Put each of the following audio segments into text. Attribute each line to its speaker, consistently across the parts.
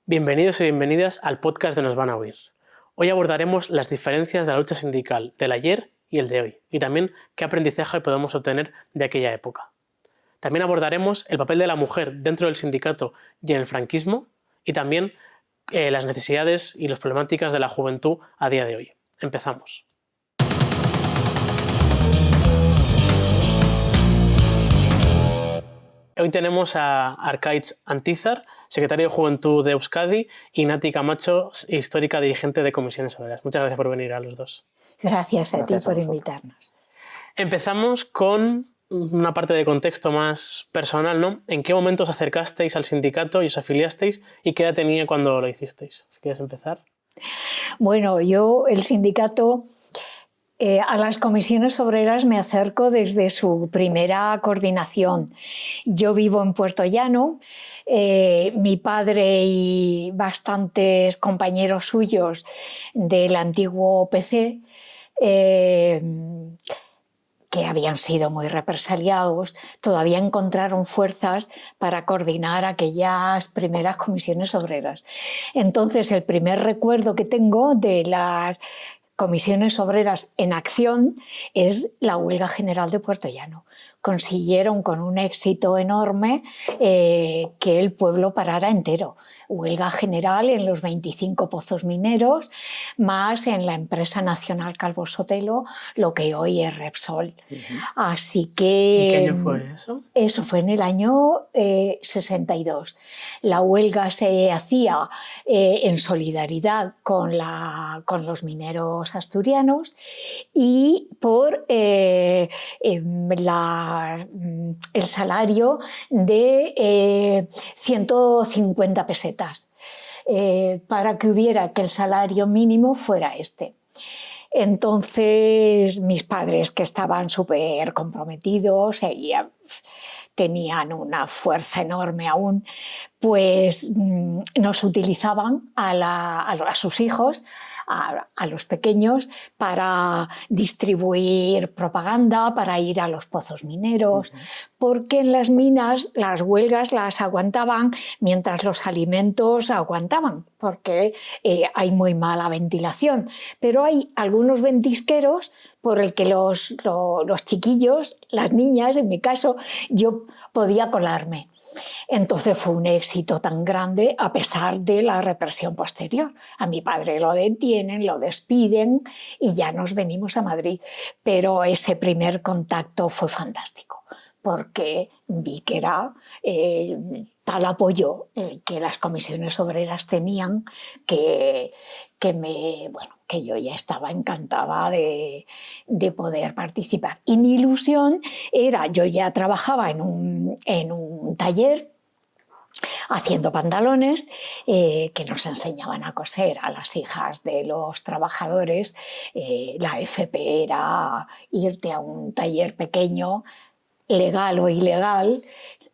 Speaker 1: Bienvenidos y bienvenidas al podcast de Nos van a oír. Hoy abordaremos las diferencias de la lucha sindical del ayer y el de hoy, y también qué aprendizaje podemos obtener de aquella época. También abordaremos el papel de la mujer dentro del sindicato y en el franquismo, y también las necesidades y las problemáticas de la juventud a día de hoy. Empezamos. Hoy tenemos a Arkaitz Antizar, secretario de Juventud de Euskadi, y Nati Camacho, histórica dirigente de Comisiones Obreras. Muchas gracias por venir a los dos.
Speaker 2: Gracias a ti por invitarnos.
Speaker 1: Empezamos con una parte de contexto más personal, ¿no? ¿En qué momento os acercasteis al sindicato y os afiliasteis y qué edad tenía cuando lo hicisteis? Si quieres empezar.
Speaker 2: Bueno, yo el sindicato... a las comisiones obreras me acerco desde su primera coordinación. Yo vivo en Puerto Llano, mi padre y bastantes compañeros suyos del antiguo PC, que habían sido muy represaliados, todavía encontraron fuerzas para coordinar aquellas primeras comisiones obreras. Entonces, el primer recuerdo que tengo de las comisiones obreras en acción es la huelga general de Puerto Llano. Consiguieron con un éxito enorme que el pueblo parara entero. Huelga general en los 25 pozos mineros, más en la empresa nacional Calvo Sotelo, lo que hoy es Repsol. Así que...
Speaker 1: ¿En qué año fue eso?
Speaker 2: Eso fue en el año 62. La huelga se hacía en solidaridad con los mineros asturianos y por el salario de 150 pesetas, para que hubiera que el salario mínimo fuera este. Entonces mis padres, que estaban súper comprometidos, tenían una fuerza enorme aún, pues nos utilizaban a sus hijos, a los pequeños, para distribuir propaganda, para ir a los pozos mineros, porque en las minas las huelgas las aguantaban mientras los alimentos aguantaban, porque hay muy mala ventilación. Pero hay algunos ventisqueros por el que los chiquillos, las niñas, en mi caso, yo podía colarme. Entonces fue un éxito tan grande a pesar de la represión posterior. A mi padre lo detienen, lo despiden y ya nos venimos a Madrid. Pero ese primer contacto fue fantástico, porque vi que era tal apoyo que las comisiones obreras tenían que yo ya estaba encantada de poder participar. Y mi ilusión era, yo ya trabajaba en un taller haciendo pantalones que nos enseñaban a coser a las hijas de los trabajadores. La FP era irte a un taller pequeño, legal o ilegal,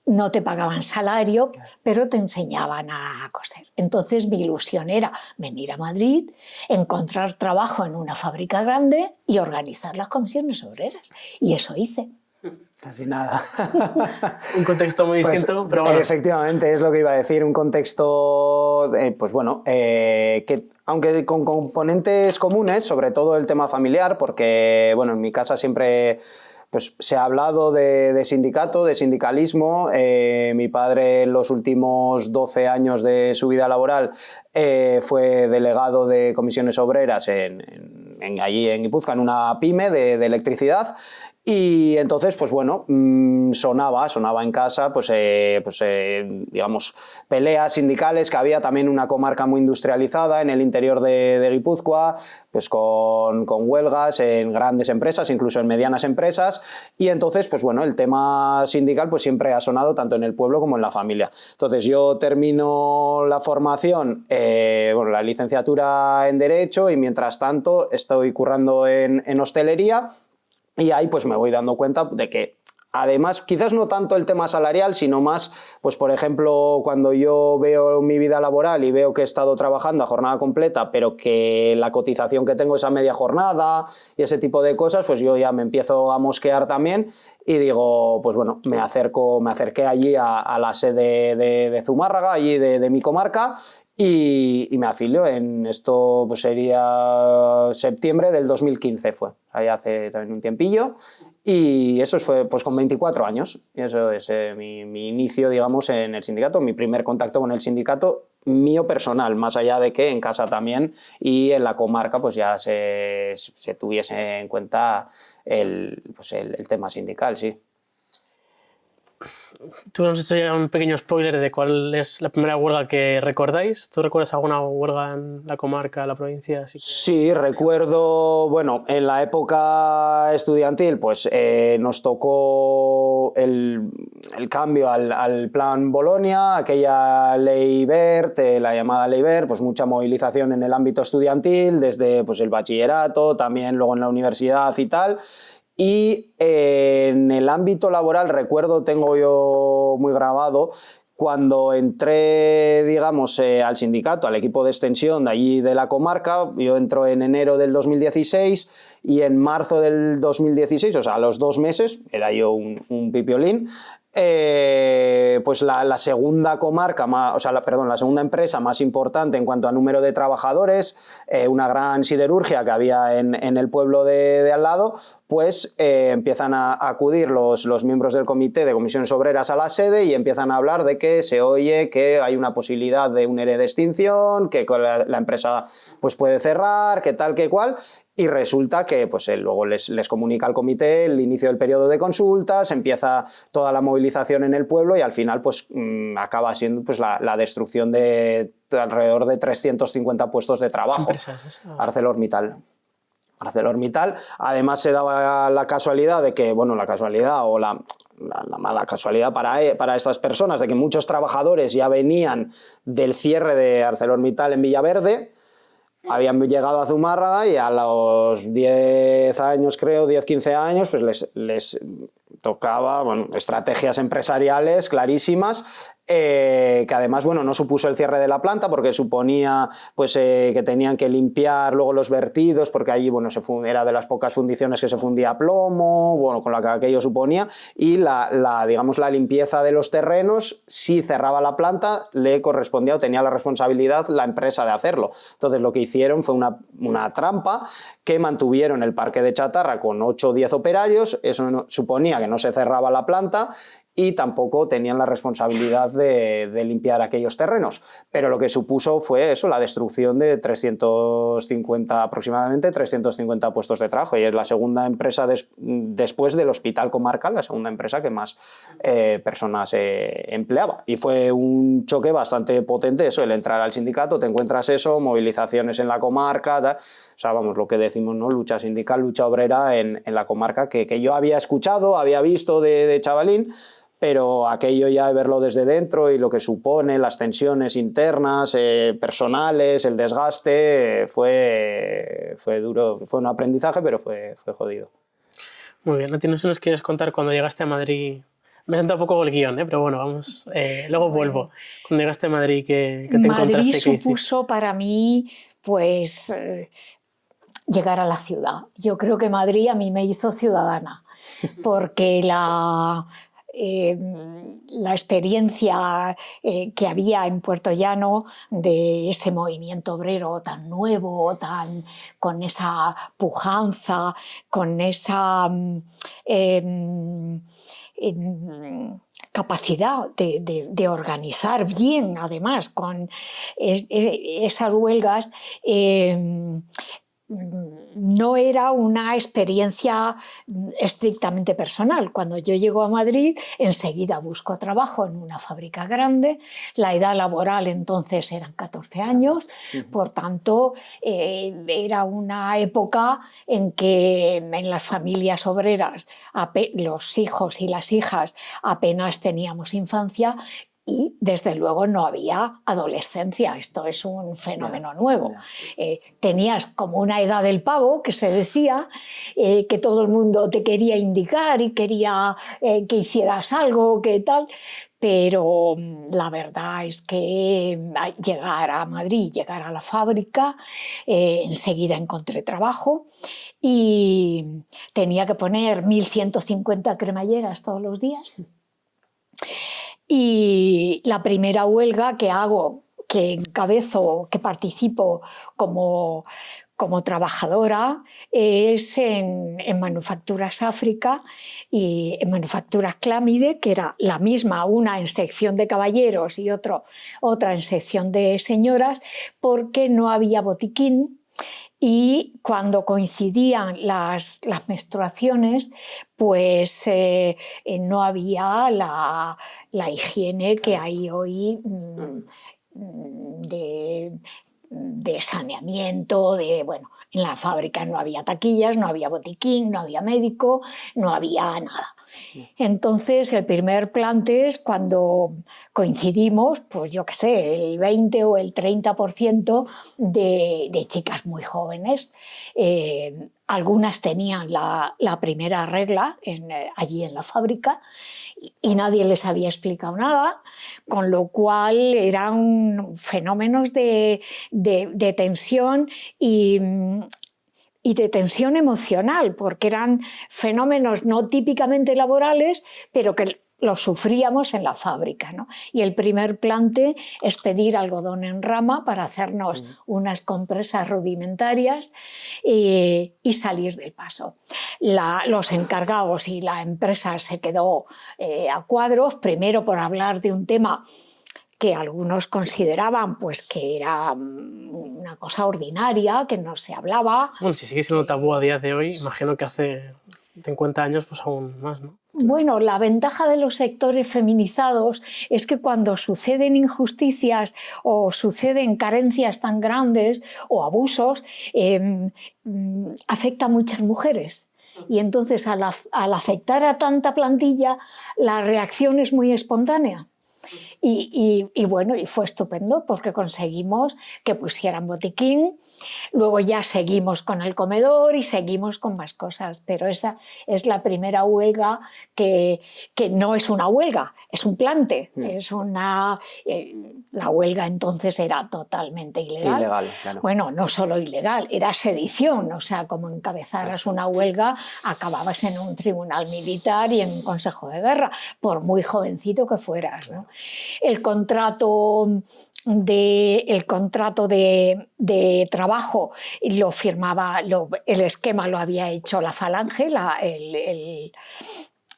Speaker 2: no te pagaban salario, pero te enseñaban a coser. Entonces mi ilusión era venir a Madrid, encontrar trabajo en una fábrica grande y organizar las comisiones obreras. Y eso hice.
Speaker 3: Casi nada.
Speaker 1: Un contexto muy distinto,
Speaker 3: pues,
Speaker 1: pero bueno.
Speaker 3: Efectivamente, es lo que iba a decir, un contexto, que aunque con componentes comunes, sobre todo el tema familiar, porque bueno, en mi casa siempre... Pues se ha hablado de sindicato, de sindicalismo. Mi padre en los últimos 12 años de su vida laboral fue delegado de comisiones obreras allí en Guipúzcoa, en una pyme de electricidad. Y entonces, pues bueno, sonaba en casa, digamos, peleas sindicales, que había también una comarca muy industrializada en el interior de Guipúzcoa, pues con huelgas en grandes empresas, incluso en medianas empresas, y entonces, pues bueno, el tema sindical pues siempre ha sonado tanto en el pueblo como en la familia. Entonces yo termino la formación, la licenciatura en Derecho, y mientras tanto estoy currando en hostelería. Y ahí pues me voy dando cuenta de que además, quizás no tanto el tema salarial, sino más, pues por ejemplo, cuando yo veo mi vida laboral y veo que he estado trabajando a jornada completa, pero que la cotización que tengo es a media jornada y ese tipo de cosas, pues yo ya me empiezo a mosquear también y digo, pues bueno, me acerqué allí a la sede de Zumárraga, allí de mi comarca, y me afilio en esto, pues sería septiembre del 2015 fue, ahí hace también un tiempillo, y eso fue pues con 24 años, y eso es mi inicio, digamos, en el sindicato, mi primer contacto con el sindicato mío personal, más allá de que en casa también y en la comarca pues ya se tuviese en cuenta el tema sindical, sí.
Speaker 1: Tú nos has hecho ya un pequeño spoiler de cuál es la primera huelga que recordáis. ¿Tú recuerdas alguna huelga en la comarca, la provincia?
Speaker 3: Sí, recuerdo, bueno, en la época estudiantil pues nos tocó el cambio al plan Bolonia, aquella ley Wert, la llamada ley Wert, pues mucha movilización en el ámbito estudiantil, desde pues, el bachillerato, también luego en la universidad y tal. Y en el ámbito laboral recuerdo, tengo yo muy grabado, cuando entré, digamos, al sindicato, al equipo de extensión de allí de la comarca, yo entro en enero del 2016 y en marzo del 2016, o sea, a los 2 meses, era yo un pipiolín, pues la segunda comarca, la segunda empresa más importante en cuanto a número de trabajadores, una gran siderurgia que había en el pueblo de al lado, pues empiezan a acudir los miembros del comité de comisiones obreras a la sede y empiezan a hablar de que se oye que hay una posibilidad de un ERE de extinción, que la empresa pues puede cerrar, que tal, que cual. Y resulta que pues, luego les comunica al comité el inicio del periodo de consultas, empieza toda la movilización en el pueblo y al final pues, acaba siendo pues, la destrucción de alrededor de 350 puestos de trabajo.
Speaker 1: ¿Qué empresa es esa?
Speaker 3: ArcelorMittal. Además se daba la casualidad de que, bueno, la casualidad o la mala casualidad para estas personas, de que muchos trabajadores ya venían del cierre de ArcelorMittal en Villaverde, habían llegado a Zumárraga y a los 10 años, creo, 10-15 años, pues les tocaba, bueno, estrategias empresariales clarísimas, que además, bueno, no supuso el cierre de la planta porque suponía pues, que tenían que limpiar luego los vertidos porque allí, bueno, era de las pocas fundiciones que se fundía plomo, bueno, con lo que aquello suponía, y digamos, la limpieza de los terrenos, si cerraba la planta, le correspondía o tenía la responsabilidad la empresa de hacerlo. Entonces lo que hicieron fue una trampa que mantuvieron el parque de chatarra con 8 o 10 operarios, eso suponía que no se cerraba la planta y tampoco tenían la responsabilidad de limpiar aquellos terrenos. Pero lo que supuso fue eso, la destrucción de aproximadamente 350 puestos de trabajo, y es la segunda empresa después del Hospital Comarcal, la segunda empresa que más personas empleaba. Y fue un choque bastante potente eso, el entrar al sindicato, te encuentras eso, movilizaciones en la comarca, o sea, vamos, lo que decimos, ¿no? Lucha sindical, lucha obrera en la comarca que yo había escuchado, había visto de chavalín, pero aquello ya de verlo desde dentro y lo que supone, las tensiones internas, personales, el desgaste, fue duro, fue un aprendizaje, pero fue jodido.
Speaker 1: Muy bien, no nos quieres contar cuando llegaste a Madrid. Me he sentado un poco el guión, pero bueno, vamos, luego vuelvo. Cuando llegaste a Madrid, ¿qué te encontraste?
Speaker 2: Madrid supuso para mí, pues, llegar a la ciudad. Yo creo que Madrid a mí me hizo ciudadana, porque la experiencia que había en Puerto Llano de ese movimiento obrero tan nuevo, con esa pujanza, con esa capacidad de organizar bien, además, con esas huelgas, no era una experiencia estrictamente personal. Cuando yo llego a Madrid, enseguida busco trabajo en una fábrica grande. La edad laboral entonces eran 14 años, por tanto, era una época en que en las familias obreras los hijos y las hijas apenas teníamos infancia. Y desde luego no había adolescencia, esto es un fenómeno nuevo. Tenías como una edad del pavo, que se decía, que todo el mundo te quería indicar y quería que hicieras algo, que tal, pero la verdad es que llegar a Madrid, llegar a la fábrica, enseguida encontré trabajo y tenía que poner 1.150 cremalleras todos los días. Y la primera huelga que hago, que encabezo, que participo como trabajadora es en Manufacturas África y en Manufacturas Clámide, que era la misma, una en sección de caballeros y otra en sección de señoras, porque no había botiquín. Y cuando coincidían las menstruaciones, pues no había la higiene que hay hoy de saneamiento, bueno, en la fábrica no había taquillas, no había botiquín, no había médico, no había nada. Entonces, el primer plantes, cuando coincidimos, pues yo qué sé, el 20 o el 30% de chicas muy jóvenes. Algunas tenían la primera regla allí en la fábrica y nadie les había explicado nada, con lo cual eran fenómenos de tensión y de tensión emocional, porque eran fenómenos no típicamente laborales, pero que los sufríamos en la fábrica, ¿no? Y el primer plante es pedir algodón en rama para hacernos unas compresas rudimentarias y salir del paso. Los encargados y la empresa se quedó a cuadros, primero por hablar de un tema que algunos consideraban pues, que era una cosa ordinaria, que no se hablaba.
Speaker 1: Bueno, si sigue siendo tabú a día de hoy, imagino que hace 50 años pues aún más, ¿no?
Speaker 2: Bueno, la ventaja de los sectores feminizados es que cuando suceden injusticias o suceden carencias tan grandes o abusos, afecta a muchas mujeres. Y entonces, al afectar a tanta plantilla, la reacción es muy espontánea. Y bueno, y fue estupendo porque conseguimos que pusieran botiquín, luego ya seguimos con el comedor y seguimos con más cosas, pero esa es la primera huelga que no es una huelga, es un plante, es una... la huelga entonces era totalmente ilegal.
Speaker 3: Ilegal, claro.
Speaker 2: Bueno, no solo ilegal, era sedición, o sea, como encabezaras una huelga, acababas en un tribunal militar y en un consejo de guerra, por muy jovencito que fueras, ¿no? El contrato de trabajo lo firmaba, el esquema lo había hecho la Falange,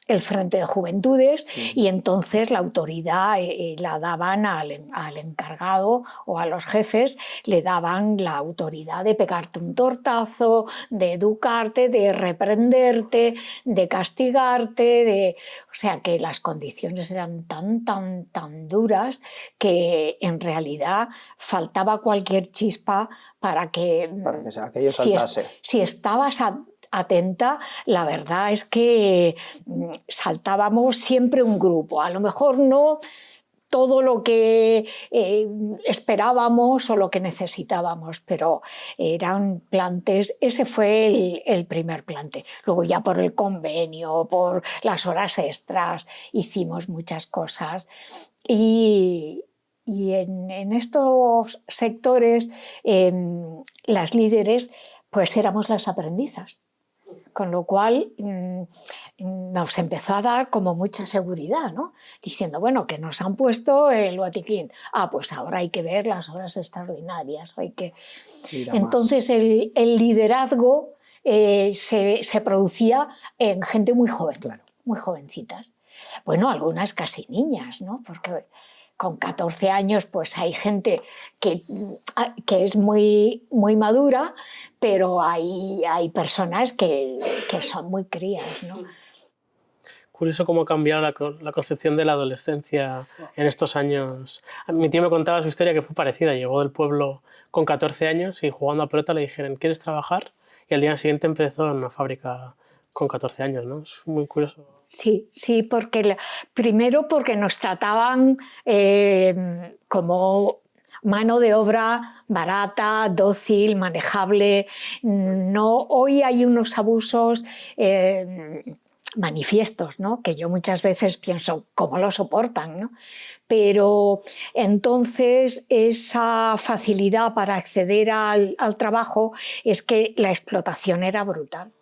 Speaker 2: el Frente de Juventudes, y entonces la autoridad la daban al encargado o a los jefes, le daban la autoridad de pegarte un tortazo, de educarte, de reprenderte, de castigarte, o sea que las condiciones eran tan duras que en realidad faltaba cualquier chispa para que
Speaker 3: aquello saltase.
Speaker 2: Si estabas atenta, la verdad es que saltábamos siempre un grupo, a lo mejor no todo lo que esperábamos o lo que necesitábamos, pero eran plantes, ese fue el primer plante. Luego ya por el convenio, por las horas extras, hicimos muchas cosas y en estos sectores las líderes pues éramos las aprendizas. Con lo cual nos empezó a dar como mucha seguridad, ¿no? Diciendo, bueno, que nos han puesto el botiquín. Pues ahora hay que ver las horas extraordinarias. Entonces el liderazgo se producía en gente muy joven,
Speaker 3: claro.
Speaker 2: Muy jovencitas. Bueno, algunas casi niñas, ¿no? Porque con 14 años pues hay gente que es muy, muy madura, pero hay personas que son muy crías, ¿no?
Speaker 1: Curioso cómo ha cambiado la concepción de la adolescencia en estos años. Mi tío me contaba su historia que fue parecida. Llegó del pueblo con 14 años y jugando a pelota le dijeron ¿quieres trabajar? Y al día siguiente empezó en una fábrica con 14 años, ¿no? Es muy curioso.
Speaker 2: Sí, primero porque nos trataban como mano de obra barata, dócil, manejable. No, hoy hay unos abusos manifiestos, ¿no? Que yo muchas veces pienso, ¿cómo lo soportan, ¿no? Pero entonces esa facilidad para acceder al trabajo es que la explotación era brutal.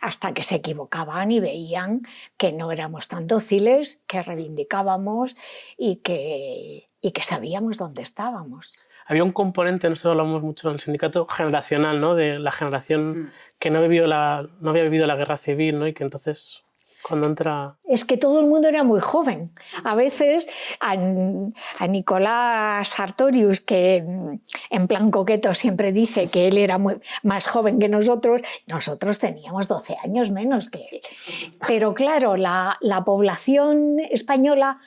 Speaker 2: Hasta que se equivocaban y veían que no éramos tan dóciles, que reivindicábamos y que y que sabíamos dónde estábamos.
Speaker 1: Había un componente, nosotros hablamos mucho en el sindicato, generacional, ¿no? De la generación que no había vivido la guerra civil, ¿no? Y que entonces, cuando entra...
Speaker 2: Es que todo el mundo era muy joven. A veces a Nicolás Sartorius, que en plan coqueto siempre dice que él era más joven que nosotros teníamos 12 años menos que él. Pero claro, la población española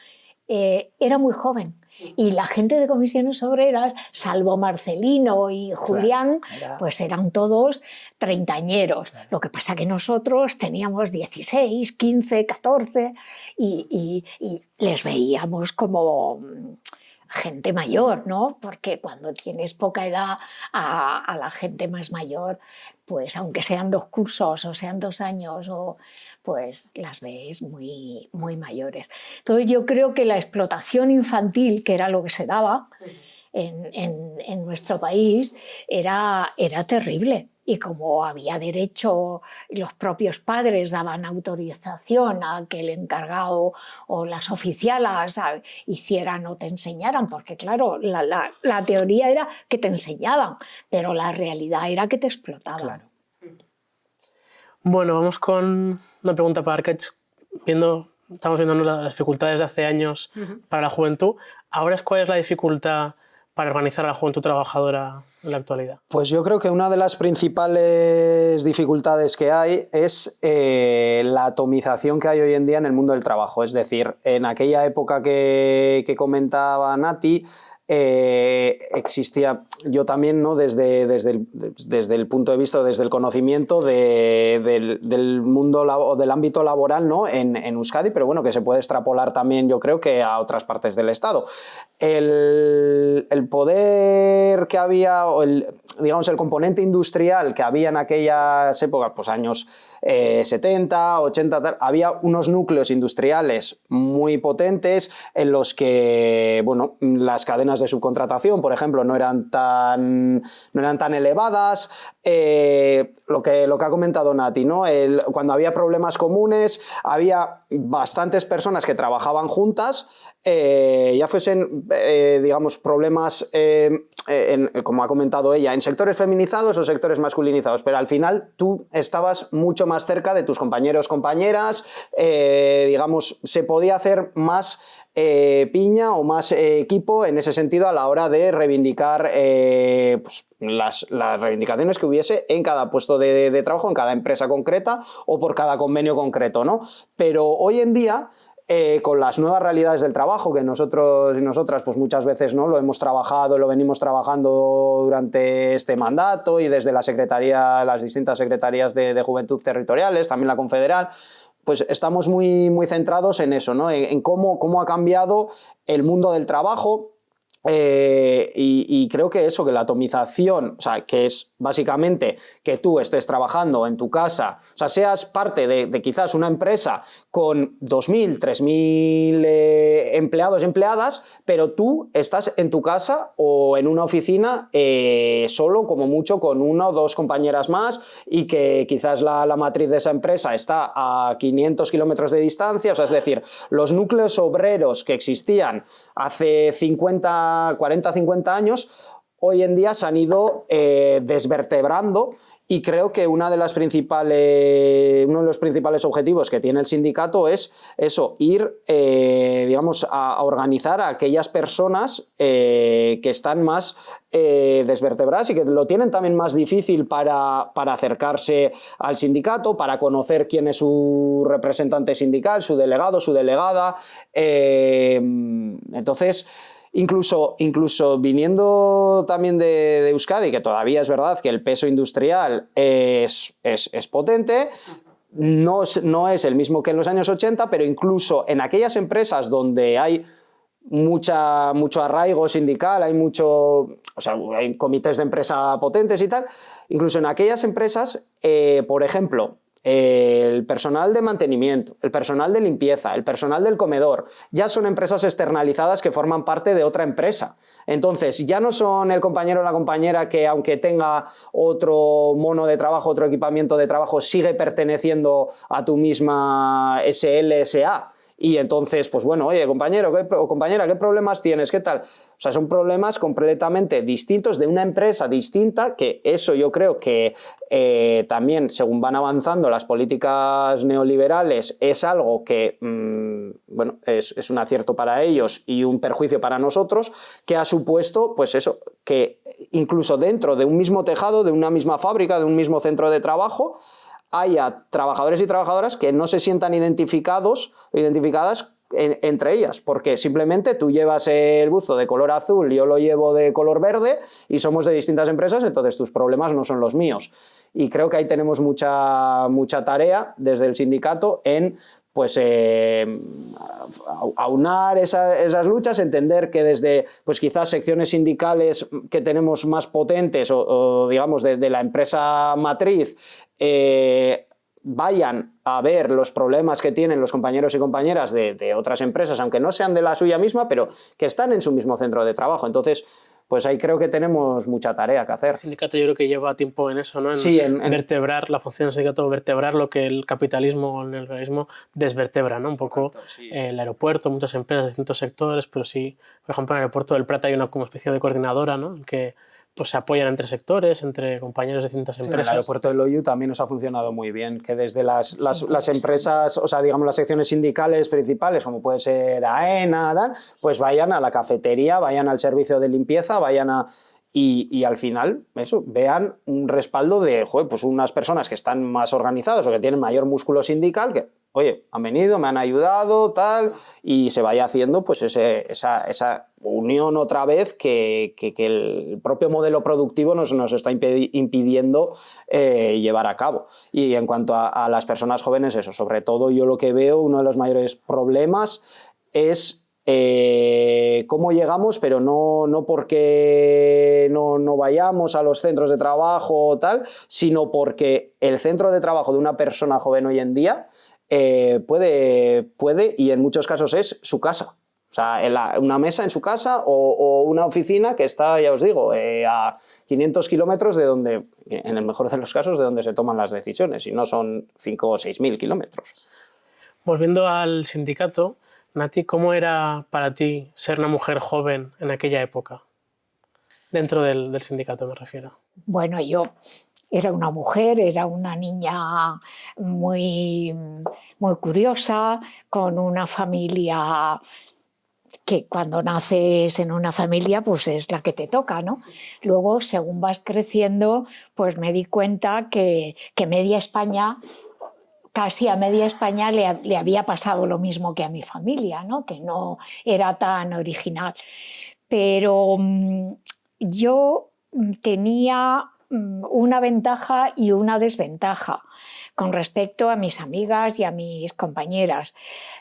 Speaker 2: era muy joven. Y la gente de Comisiones Obreras, salvo Marcelino y Julián, pues eran todos treintañeros. Lo que pasa que nosotros teníamos 16, 15, 14 y les veíamos como gente mayor, ¿no? Porque cuando tienes poca edad a la gente más mayor, pues aunque sean 2 cursos o sean 2 años, pues las ves muy, muy mayores. Entonces yo creo que la explotación infantil, que era lo que se daba en nuestro país, era terrible. Y como había derecho, los propios padres daban autorización a que el encargado o las oficialas hicieran o te enseñaran, porque claro, la teoría era que te enseñaban, pero la realidad era que te explotaban.
Speaker 3: Claro.
Speaker 1: Bueno, vamos con una pregunta para Arkaich. Estamos viendo las dificultades de hace años para la juventud. Ahora, ¿cuál es la dificultad para organizar a la juventud trabajadora en la actualidad?
Speaker 3: Pues yo creo que una de las principales dificultades que hay es la atomización que hay hoy en día en el mundo del trabajo. Es decir, en aquella época que comentaba Nati, existía, yo también, ¿no? desde el punto de vista, desde el conocimiento del mundo o del ámbito laboral, ¿no? en Euskadi, pero bueno, que se puede extrapolar también, yo creo, que a otras partes del Estado. El poder que había, o el componente industrial que había en aquellas épocas, pues años 70, 80, tal, había unos núcleos industriales muy potentes en los que, bueno, las cadenas de subcontratación, por ejemplo, no eran tan elevadas. Lo que ha comentado Nati, ¿no? Cuando había problemas comunes, había bastantes personas que trabajaban juntas, ya fuesen, digamos, problemas, como ha comentado ella, en sectores feminizados o sectores masculinizados, pero al final tú estabas mucho más cerca de tus compañeros, compañeras, digamos, se podía hacer más piña o más equipo en ese sentido a la hora de reivindicar pues, las reivindicaciones que hubiese en cada puesto de trabajo, en cada empresa concreta o por cada convenio concreto, ¿no? Pero hoy en día, con las nuevas realidades del trabajo, que nosotros y nosotras pues muchas veces, ¿no? Lo hemos trabajado, lo venimos trabajando durante este mandato y desde las distintas secretarías de juventud territoriales, también la confederal, pues estamos muy, muy centrados en eso, ¿no? En cómo ha cambiado el mundo del trabajo. Y creo que eso, que la atomización, o sea, que es básicamente que tú estés trabajando en tu casa, o sea, seas parte de quizás una empresa con 2.000, 3.000 empleados y empleadas, pero tú estás en tu casa o en una oficina solo, como mucho, con 1 o 2 compañeras más, y que quizás la matriz de esa empresa está a 500 kilómetros de distancia, o sea, es decir, los núcleos obreros que existían hace 40, 50 años, hoy en día se han ido desvertebrando, y creo que uno de los principales objetivos que tiene el sindicato es eso, ir digamos, a organizar a aquellas personas que están más desvertebradas y que lo tienen también más difícil para acercarse al sindicato, para conocer quién es su representante sindical, su delegado, su delegada. Entonces, incluso viniendo también de Euskadi, que todavía es verdad que el peso industrial es potente, no es el mismo que en los años 80, pero incluso en aquellas empresas donde hay mucho arraigo sindical, hay comités de empresa potentes y tal, incluso en aquellas empresas, por ejemplo, el personal de mantenimiento, el personal de limpieza, el personal del comedor, ya son empresas externalizadas que forman parte de otra empresa. Entonces, ya no son el compañero o la compañera que, aunque tenga otro mono de trabajo, otro equipamiento de trabajo, sigue perteneciendo a tu misma SL, SA. Y entonces, pues bueno, oye, compañero o compañera, ¿qué problemas tienes? ¿Qué tal? O sea, son problemas completamente distintos de una empresa distinta, que eso yo creo que también, según van avanzando las políticas neoliberales, es algo que, bueno, es un acierto para ellos y un perjuicio para nosotros, que ha supuesto, pues eso, que incluso dentro de un mismo tejado, de una misma fábrica, de un mismo centro de trabajo, haya trabajadores y trabajadoras que no se sientan identificados o identificadas entre ellas, porque simplemente tú llevas el buzo de color azul, yo lo llevo de color verde y somos de distintas empresas, entonces tus problemas no son los míos. Y creo que ahí tenemos mucha tarea desde el sindicato en pues aunar esas luchas, entender que desde pues quizás secciones sindicales que tenemos más potentes o digamos de la empresa matriz vayan a ver los problemas que tienen los compañeros y compañeras de otras empresas, aunque no sean de la suya misma, pero que están en su mismo centro de trabajo. Entonces, pues ahí creo que tenemos mucha tarea que hacer.
Speaker 1: El sindicato yo creo que lleva tiempo en eso, ¿no?
Speaker 3: Sí,
Speaker 1: vertebrar la función del sindicato, vertebrar lo que el capitalismo o el neoliberalismo desvertebra, ¿no? Un poco.
Speaker 3: Correcto, sí.
Speaker 1: El aeropuerto, muchas empresas de distintos sectores, pero sí, por ejemplo, en el aeropuerto del Prat hay una como especie de coordinadora, ¿no? En que pues se apoyan entre sectores, entre compañeros de distintas empresas.
Speaker 3: En el aeropuerto de Loiu también nos ha funcionado muy bien, que desde las empresas, o sea, digamos las secciones sindicales principales, como puede ser AENA, pues vayan a la cafetería, vayan al servicio de limpieza, vayan a... Y al final, eso, vean un respaldo de pues unas personas que están más organizadas o que tienen mayor músculo sindical, que, oye, han venido, me han ayudado, tal, y se vaya haciendo pues esa unión otra vez que el propio modelo productivo nos está impidiendo llevar a cabo. Y en cuanto a las personas jóvenes, eso, sobre todo yo lo que veo, uno de los mayores problemas es cómo llegamos, pero no porque no vayamos a los centros de trabajo o tal, sino porque el centro de trabajo de una persona joven hoy en día puede y en muchos casos es su casa. O sea, una mesa en su casa o una oficina que está, ya os digo, a 500 kilómetros de donde, en el mejor de los casos, de donde se toman las decisiones, y no son 5 o 6.000 kilómetros.
Speaker 1: Volviendo al sindicato, Nati, ¿cómo era para ti ser una mujer joven en aquella época? Dentro del sindicato me refiero.
Speaker 2: Bueno, yo era una mujer, era una niña muy, muy curiosa, con una familia que cuando naces en una familia pues es la que te toca, ¿no? Luego, según vas creciendo, pues me di cuenta que media España... Casi a media España le había pasado lo mismo que a mi familia, ¿no? Que no era tan original. Pero yo tenía una ventaja y una desventaja con respecto a mis amigas y a mis compañeras.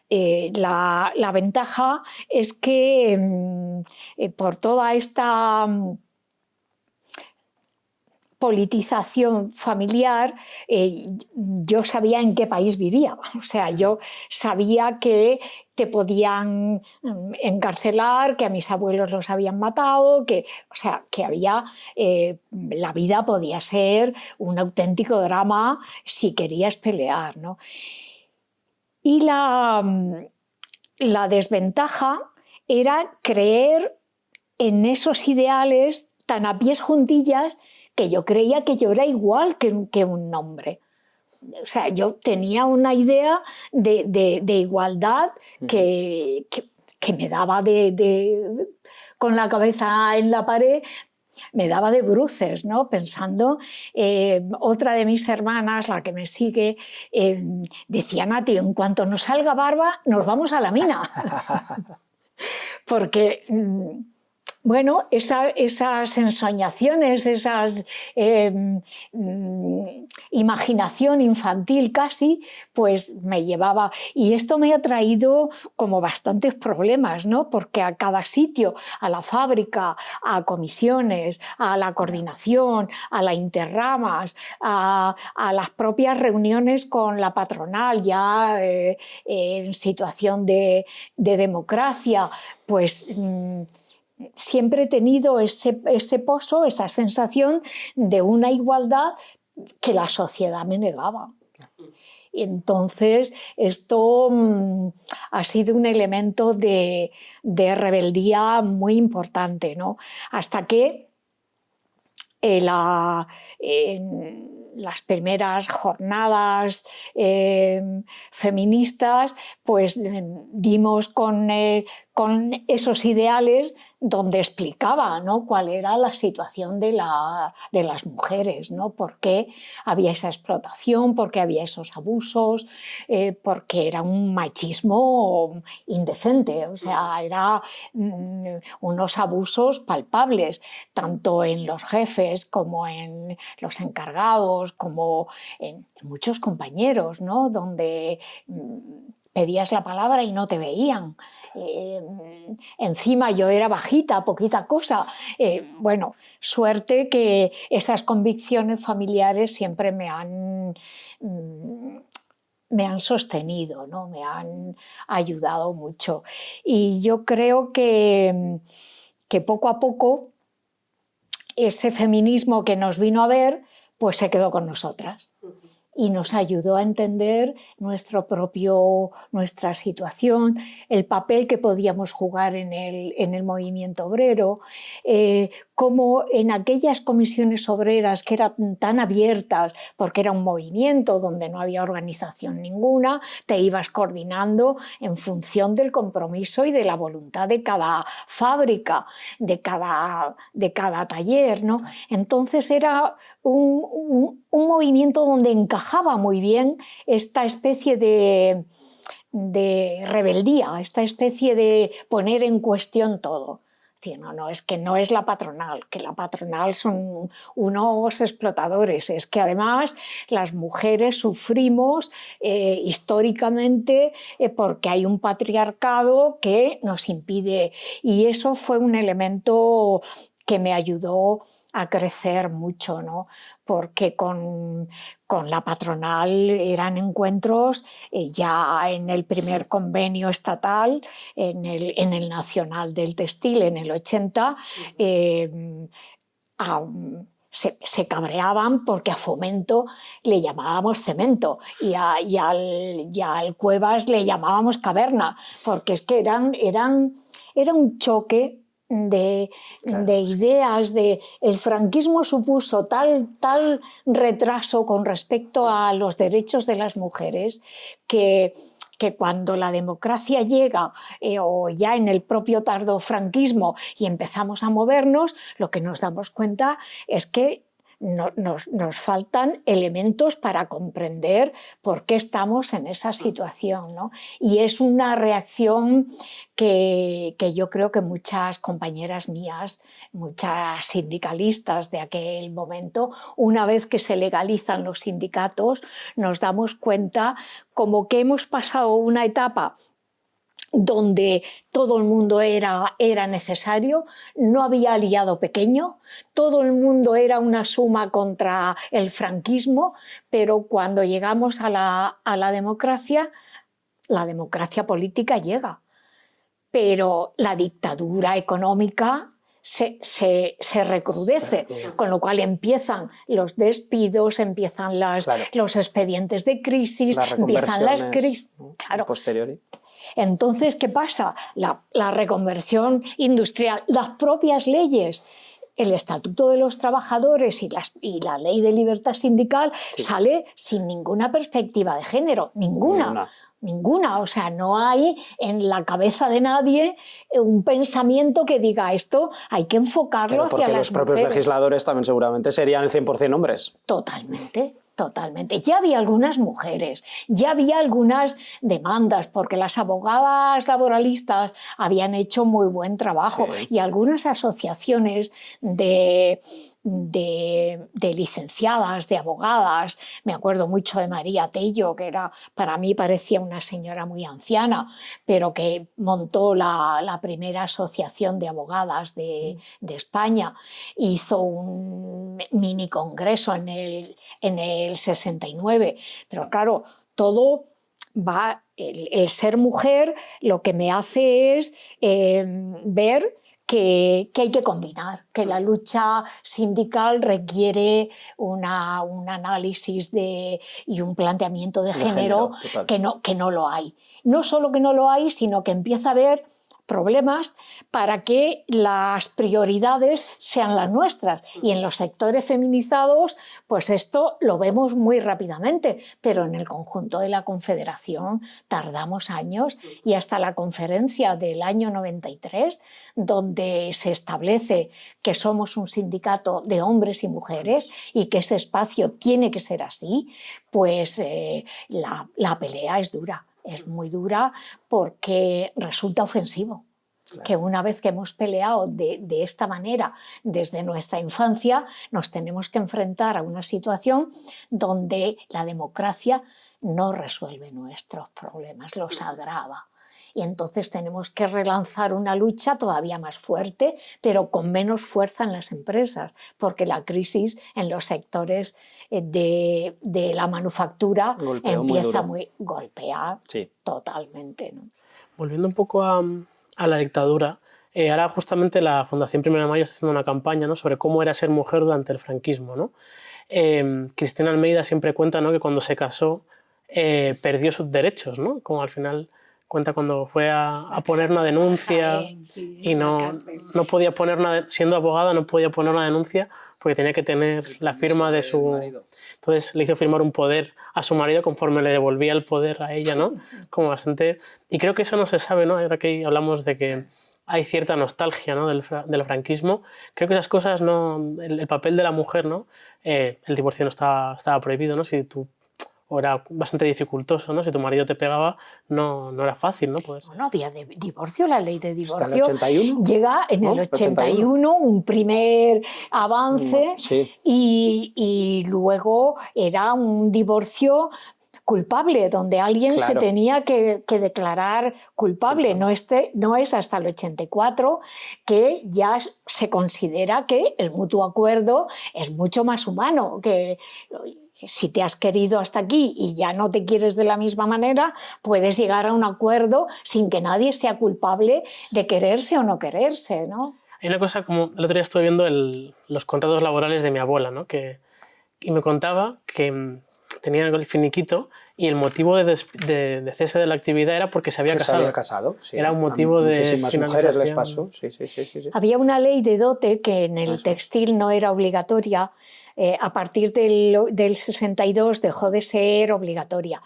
Speaker 2: La ventaja es que por toda esta politización familiar, yo sabía en qué país vivía. O sea, yo sabía que te podían encarcelar, que a mis abuelos los habían matado, o sea, que había, la vida podía ser un auténtico drama si querías pelear, ¿no? Y la desventaja era creer en esos ideales tan a pies juntillas que yo creía que yo era igual que un hombre. O sea, yo tenía una idea de igualdad que me daba con la cabeza en la pared, me daba de bruces, ¿no? Pensando, otra de mis hermanas, la que me sigue, decía, Nati, en cuanto nos salga barba, nos vamos a la mina. Porque... bueno, esas ensoñaciones, esas imaginación infantil casi, pues me llevaba. Y esto me ha traído como bastantes problemas, ¿no? Porque a cada sitio, a la fábrica, a comisiones, a la coordinación, a la interramas, a las propias reuniones con la patronal, ya en situación de democracia, pues... siempre he tenido ese pozo, esa sensación de una igualdad que la sociedad me negaba. Y entonces esto ha sido un elemento de rebeldía muy importante, ¿no? Hasta que en las primeras jornadas feministas, pues dimos con esos ideales donde explicaba, ¿no?, cuál era la situación de las mujeres, ¿no?, por qué había esa explotación, por qué había esos abusos, porque era un machismo indecente, o sea, era unos abusos palpables, tanto en los jefes como en los encargados, como en muchos compañeros, ¿no?, donde pedías la palabra y no te veían. Encima yo era bajita, poquita cosa. Bueno, suerte que esas convicciones familiares siempre me han sostenido, ¿no?, me han ayudado mucho. Y yo creo que poco a poco ese feminismo que nos vino a ver, pues se quedó con nosotras. Y nos ayudó a entender nuestra situación, el papel que podíamos jugar en el movimiento obrero, cómo en aquellas comisiones obreras que eran tan abiertas, porque era un movimiento donde no había organización ninguna, te ibas coordinando en función del compromiso y de la voluntad de cada fábrica, de cada taller, ¿no? Entonces era un movimiento donde encajaba muy bien esta especie de rebeldía, esta especie de poner en cuestión todo. No, es que no es la patronal, que la patronal son unos explotadores, es que además las mujeres sufrimos históricamente porque hay un patriarcado que nos impide, y eso fue un elemento que me ayudó a crecer mucho, ¿no? Porque con la patronal eran encuentros ya en el primer convenio estatal, en el Nacional del Textil en el 80, se cabreaban porque a Fomento le llamábamos Cemento y al Cuevas le llamábamos Caverna, porque es que era un choque de ideas. El franquismo supuso tal retraso con respecto a los derechos de las mujeres que cuando la democracia llega o ya en el propio tardofranquismo y empezamos a movernos, lo que nos damos cuenta es que nos faltan elementos para comprender por qué estamos en esa situación, ¿no? Y es una reacción que yo creo que muchas compañeras mías, muchas sindicalistas de aquel momento, una vez que se legalizan los sindicatos, nos damos cuenta como que hemos pasado una etapa donde todo el mundo era necesario, no había aliado pequeño, todo el mundo era una suma contra el franquismo, pero cuando llegamos a la democracia política llega, pero la dictadura económica se recrudece, con lo cual empiezan los despidos, empiezan los expedientes de crisis, empiezan las crisis.
Speaker 3: Claro. Posteriori.
Speaker 2: Entonces, ¿qué pasa? La reconversión industrial, las propias leyes, el Estatuto de los Trabajadores y la Ley de Libertad Sindical sale sin ninguna perspectiva de género, ninguna. O sea, no hay en la cabeza de nadie un pensamiento que diga esto hay que enfocarlo hacia las mujeres.
Speaker 3: Porque los propios legisladores también seguramente serían el 100% hombres.
Speaker 2: Totalmente. Ya había algunas mujeres, ya había algunas demandas, porque las abogadas laboralistas habían hecho muy buen trabajo y algunas asociaciones de licenciadas, de abogadas. Me acuerdo mucho de María Tello, que para mí parecía una señora muy anciana, pero que montó la primera asociación de abogadas de España. Hizo un mini congreso en el 69, pero claro, todo va, el ser mujer lo que me hace es ver que hay que combinar, que la lucha sindical requiere un análisis y un planteamiento de género que no lo hay. No solo que no lo hay, sino que empieza a haber problemas para que las prioridades sean las nuestras. Y en los sectores feminizados, pues esto lo vemos muy rápidamente, pero en el conjunto de la Confederación tardamos años, y hasta la conferencia del año 93, donde se establece que somos un sindicato de hombres y mujeres y que ese espacio tiene que ser así, pues la pelea es dura. Es muy dura porque resulta ofensivo. Claro. Que una vez que hemos peleado de esta manera desde nuestra infancia, nos tenemos que enfrentar a una situación donde la democracia no resuelve nuestros problemas, los agrava. Y entonces tenemos que relanzar una lucha todavía más fuerte, pero con menos fuerza en las empresas, porque la crisis en los sectores de la manufactura empieza muy golpear totalmente, ¿no?
Speaker 1: Volviendo un poco a la dictadura, ahora justamente la Fundación 1 de Mayo está haciendo una campaña, ¿no?, sobre cómo era ser mujer durante el franquismo, ¿no? Cristina Almeida siempre cuenta, ¿no?, que cuando se casó perdió sus derechos, ¿no? Como al final cuenta cuando fue a poner una denuncia y no podía poner siendo abogada no podía poner una denuncia porque tenía que tener la firma de su... Entonces le hizo firmar un poder a su marido conforme le devolvía el poder a ella, ¿no? Como bastante... Y creo que eso no se sabe, ¿no? Ahora que hablamos de que hay cierta nostalgia, ¿no?, del franquismo, creo que esas cosas, ¿no? El papel de la mujer, ¿no? El divorcio no estaba prohibido, ¿no? Si tú... o era bastante dificultoso, ¿no? Si tu marido te pegaba, no era fácil, ¿no?
Speaker 2: No había divorcio, la ley de divorcio.
Speaker 3: ¿Hasta el 81?
Speaker 2: Llega en el 81, un primer avance, y luego era un divorcio culpable, donde alguien se tenía que declarar culpable. No es hasta el 84 que ya se considera que el mutuo acuerdo es mucho más humano, que... Si te has querido hasta aquí y ya no te quieres de la misma manera, puedes llegar a un acuerdo sin que nadie sea culpable de quererse o no quererse, ¿no?
Speaker 1: Hay una cosa, como el otro día estuve viendo los contratos laborales de mi abuela, ¿no? Y me contaba que tenía el finiquito y el motivo de cese de la actividad era porque se había casado.
Speaker 3: Se había casado, sí.
Speaker 1: Era un motivo de
Speaker 3: muchísimas mujeres les pasó. Sí.
Speaker 2: Había una ley de dote que en el textil no era obligatoria. A partir del 62 dejó de ser obligatoria.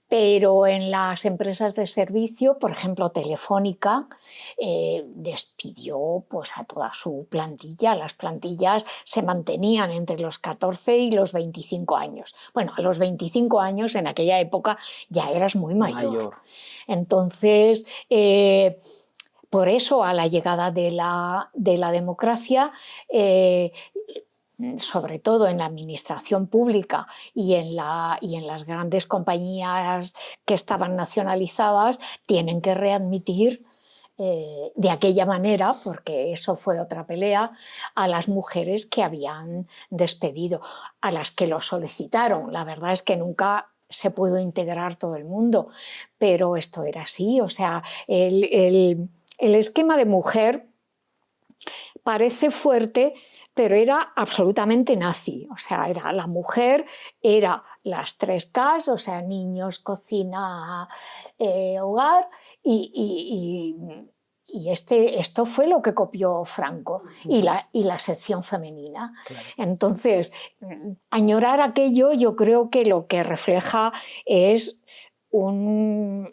Speaker 2: Pero en las empresas de servicio, por ejemplo Telefónica, despidió pues, a toda su plantilla. Las plantillas se mantenían entre los 14 y los 25 años. Bueno, a los 25 años en aquella época ya eras muy mayor. Entonces, por eso a la llegada de la democracia, sobre todo en la administración pública y en las grandes compañías que estaban nacionalizadas, tienen que readmitir de aquella manera, porque eso fue otra pelea, a las mujeres que habían despedido, a las que lo solicitaron. La verdad es que nunca se pudo integrar todo el mundo, pero esto era así. O sea, el esquema de mujer parece fuerte, pero era absolutamente nazi. O sea, la mujer era las 3 Ks, o sea, niños, cocina, hogar, y esto fue lo que copió Franco, y la sección femenina. Claro. Entonces, añorar aquello, yo creo que lo que refleja es una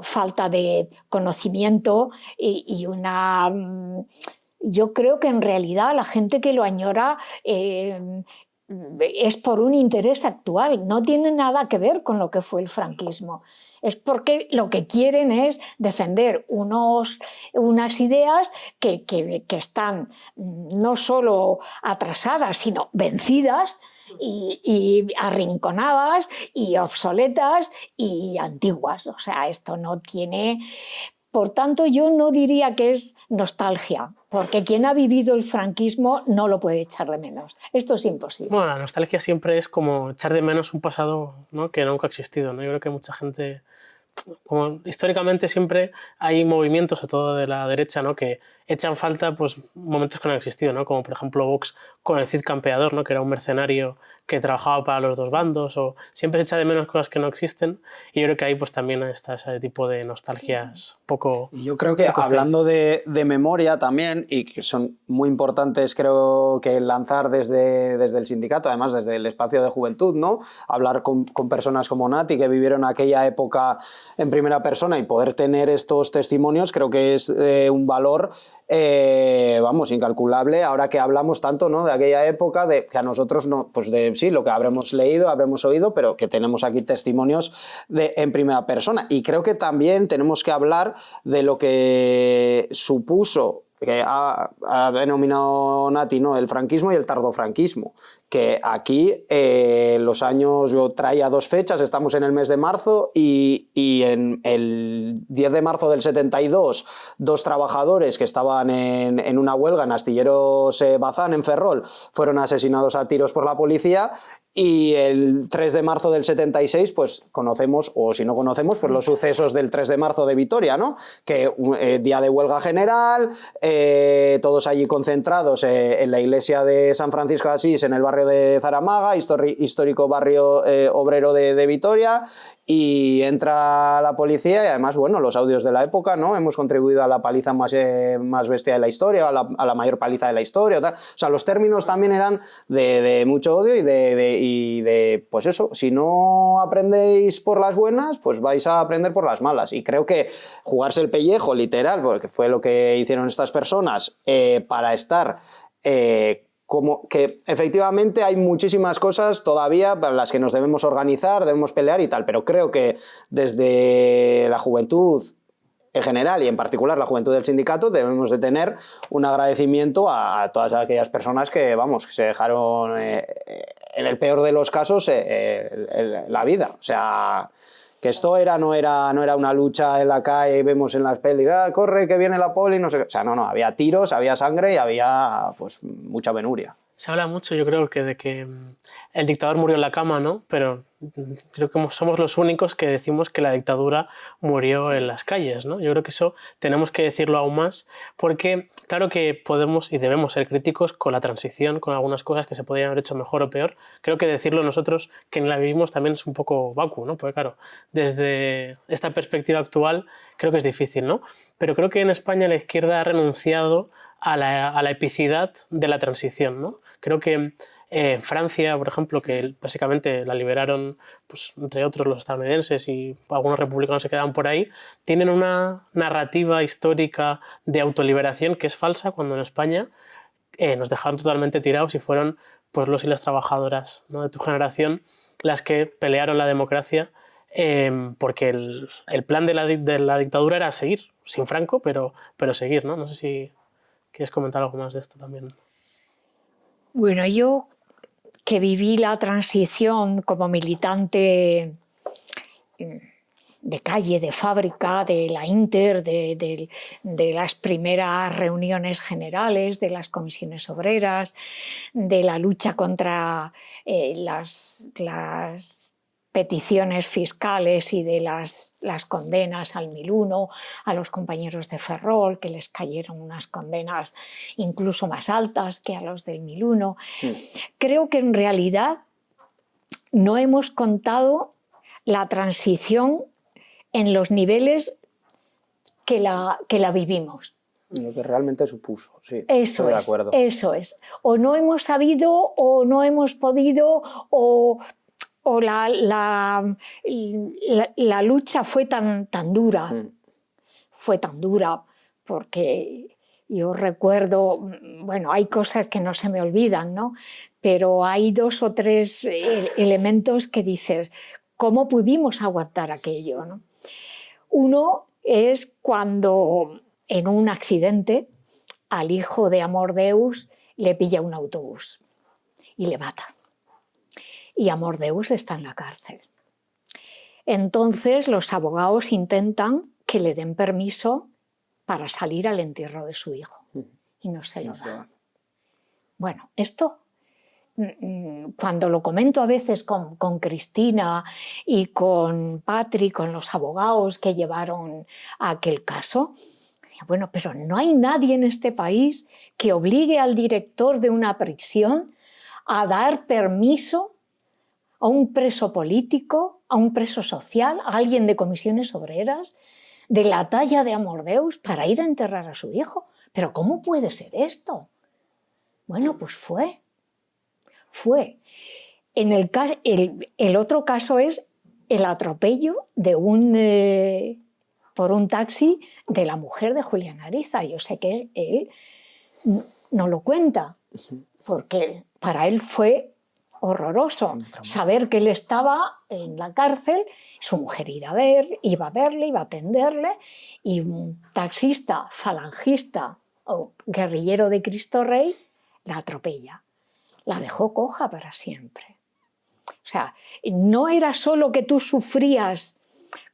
Speaker 2: falta de conocimiento y una... Yo creo que en realidad la gente que lo añora es por un interés actual, no tiene nada que ver con lo que fue el franquismo. Es porque lo que quieren es defender unas ideas que están no solo atrasadas, sino vencidas y arrinconadas y obsoletas y antiguas. O sea, esto no tiene... Por tanto, yo no diría que es nostalgia, porque quien ha vivido el franquismo no lo puede echar de menos. Esto es imposible.
Speaker 1: Bueno, la nostalgia siempre es como echar de menos un pasado, ¿no?, que nunca ha existido, ¿no? Yo creo que mucha gente... Como históricamente siempre hay movimientos, sobre todo de la derecha, ¿no?, que echan falta pues, momentos que no han existido, ¿no? Como por ejemplo Vox con el Cid Campeador, ¿no? Que era un mercenario que trabajaba para los dos bandos, o siempre se echa de menos cosas que no existen, y yo creo que ahí pues, también está ese tipo de nostalgias poco...
Speaker 3: Y yo creo que hablando de memoria también, y que son muy importantes creo que lanzar desde el sindicato, además desde el espacio de juventud, ¿no? Hablar con personas como Nati que vivieron aquella época en primera persona y poder tener estos testimonios, creo que es un valor vamos, incalculable, ahora que hablamos tanto, ¿no? De aquella época, de que a nosotros no, pues de sí, lo que habremos leído, habremos oído, pero que tenemos aquí testimonios en primera persona. Y creo que también tenemos que hablar de lo que supuso, que ha denominado Nati, ¿no? El franquismo y el tardofranquismo, que aquí los años, yo traía 2 fechas, estamos en el mes de marzo y en el 10 de marzo del 72, 2 trabajadores que estaban en una huelga en Astilleros Bazán, en Ferrol, fueron asesinados a tiros por la policía. Y el 3 de marzo del 76, pues conocemos, o si no conocemos, pues los sucesos del 3 de marzo de Vitoria, ¿no? Que día de huelga general, todos allí concentrados en la iglesia de San Francisco de Asís, en el barrio de Zaramaga, histórico barrio obrero de Vitoria, y entra la policía y además, bueno, los audios de la época, ¿no? Hemos contribuido a la paliza más bestia de la historia, a la mayor paliza de la historia, tal. O sea, los términos también eran de mucho odio y de, pues eso, si no aprendéis por las buenas, pues vais a aprender por las malas. Y creo que jugarse el pellejo, literal, porque fue lo que hicieron estas personas, para estar... como que efectivamente hay muchísimas cosas todavía para las que nos debemos organizar, debemos pelear y tal, pero creo que desde la juventud en general y en particular la juventud del sindicato debemos de tener un agradecimiento a todas aquellas personas que, vamos, que se dejaron en el peor de los casos la vida. O sea, que esto no era una lucha en la calle, vemos en las pelis, corre que viene la poli, no sé qué. O sea, no, había tiros, había sangre y había pues mucha penuria.
Speaker 1: Se habla mucho, yo creo, que de que el dictador murió en la cama, ¿no? Pero creo que somos los únicos que decimos que la dictadura murió en las calles, ¿no? Yo creo que eso tenemos que decirlo aún más, porque claro que podemos y debemos ser críticos con la transición, con algunas cosas que se podrían haber hecho mejor o peor. Creo que decirlo nosotros, que la vivimos, también es un poco vacuo, ¿no? Porque claro, desde esta perspectiva actual creo que es difícil, ¿no? Pero creo que en España la izquierda ha renunciado a la epicidad de la transición, ¿no? Creo que en Francia, por ejemplo, que básicamente la liberaron, pues, entre otros los estadounidenses y algunos republicanos se quedaban por ahí, tienen una narrativa histórica de autoliberación que es falsa, cuando en España nos dejaron totalmente tirados y fueron pues, los y las trabajadoras, ¿no? De tu generación las que pelearon la democracia, porque el plan de la dictadura era seguir, sin Franco, pero seguir, ¿no? No sé si quieres comentar algo más de esto también.
Speaker 2: Bueno, yo que viví la transición como militante de calle, de fábrica, de la Inter, de las primeras reuniones generales, de las comisiones obreras, de la lucha contra las peticiones fiscales y de las condenas al 1001, a los compañeros de Ferrol, que les cayeron unas condenas incluso más altas que a los del 1001. Creo que en realidad no hemos contado la transición en los niveles que la vivimos.
Speaker 3: Lo que realmente supuso, sí.
Speaker 2: Eso
Speaker 3: estoy de acuerdo.
Speaker 2: Eso es. O no hemos sabido, o no hemos podido, o la lucha fue tan dura. Fue tan dura porque yo recuerdo, bueno, hay cosas que no se me olvidan, ¿no? Pero hay 2 o 3 elementos que dices, ¿cómo pudimos aguantar aquello, ¿no? Uno es cuando en un accidente al hijo de Amordeus le pilla un autobús y le mata. Y Amordeus está en la cárcel. Entonces los abogados intentan que le den permiso para salir al entierro de su hijo y no se lo dan. Bueno, esto, cuando lo comento a veces con Cristina y con Patri, con los abogados que llevaron a aquel caso, Bueno, pero no hay nadie en este país que obligue al director de una prisión a dar permiso a un preso político, a un preso social, a alguien de comisiones obreras, de la talla de Amordeus, para ir a enterrar a su hijo. ¿Pero cómo puede ser esto? Bueno, pues fue. El otro caso es el atropello por un taxi de la mujer de Julián Ariza. Yo sé que él no lo cuenta, porque para él fue horroroso saber que él estaba en la cárcel, su mujer iba a verle, iba a atenderle, y un taxista falangista o guerrillero de Cristo Rey la atropella. La dejó coja para siempre. O sea, no era solo que tú sufrías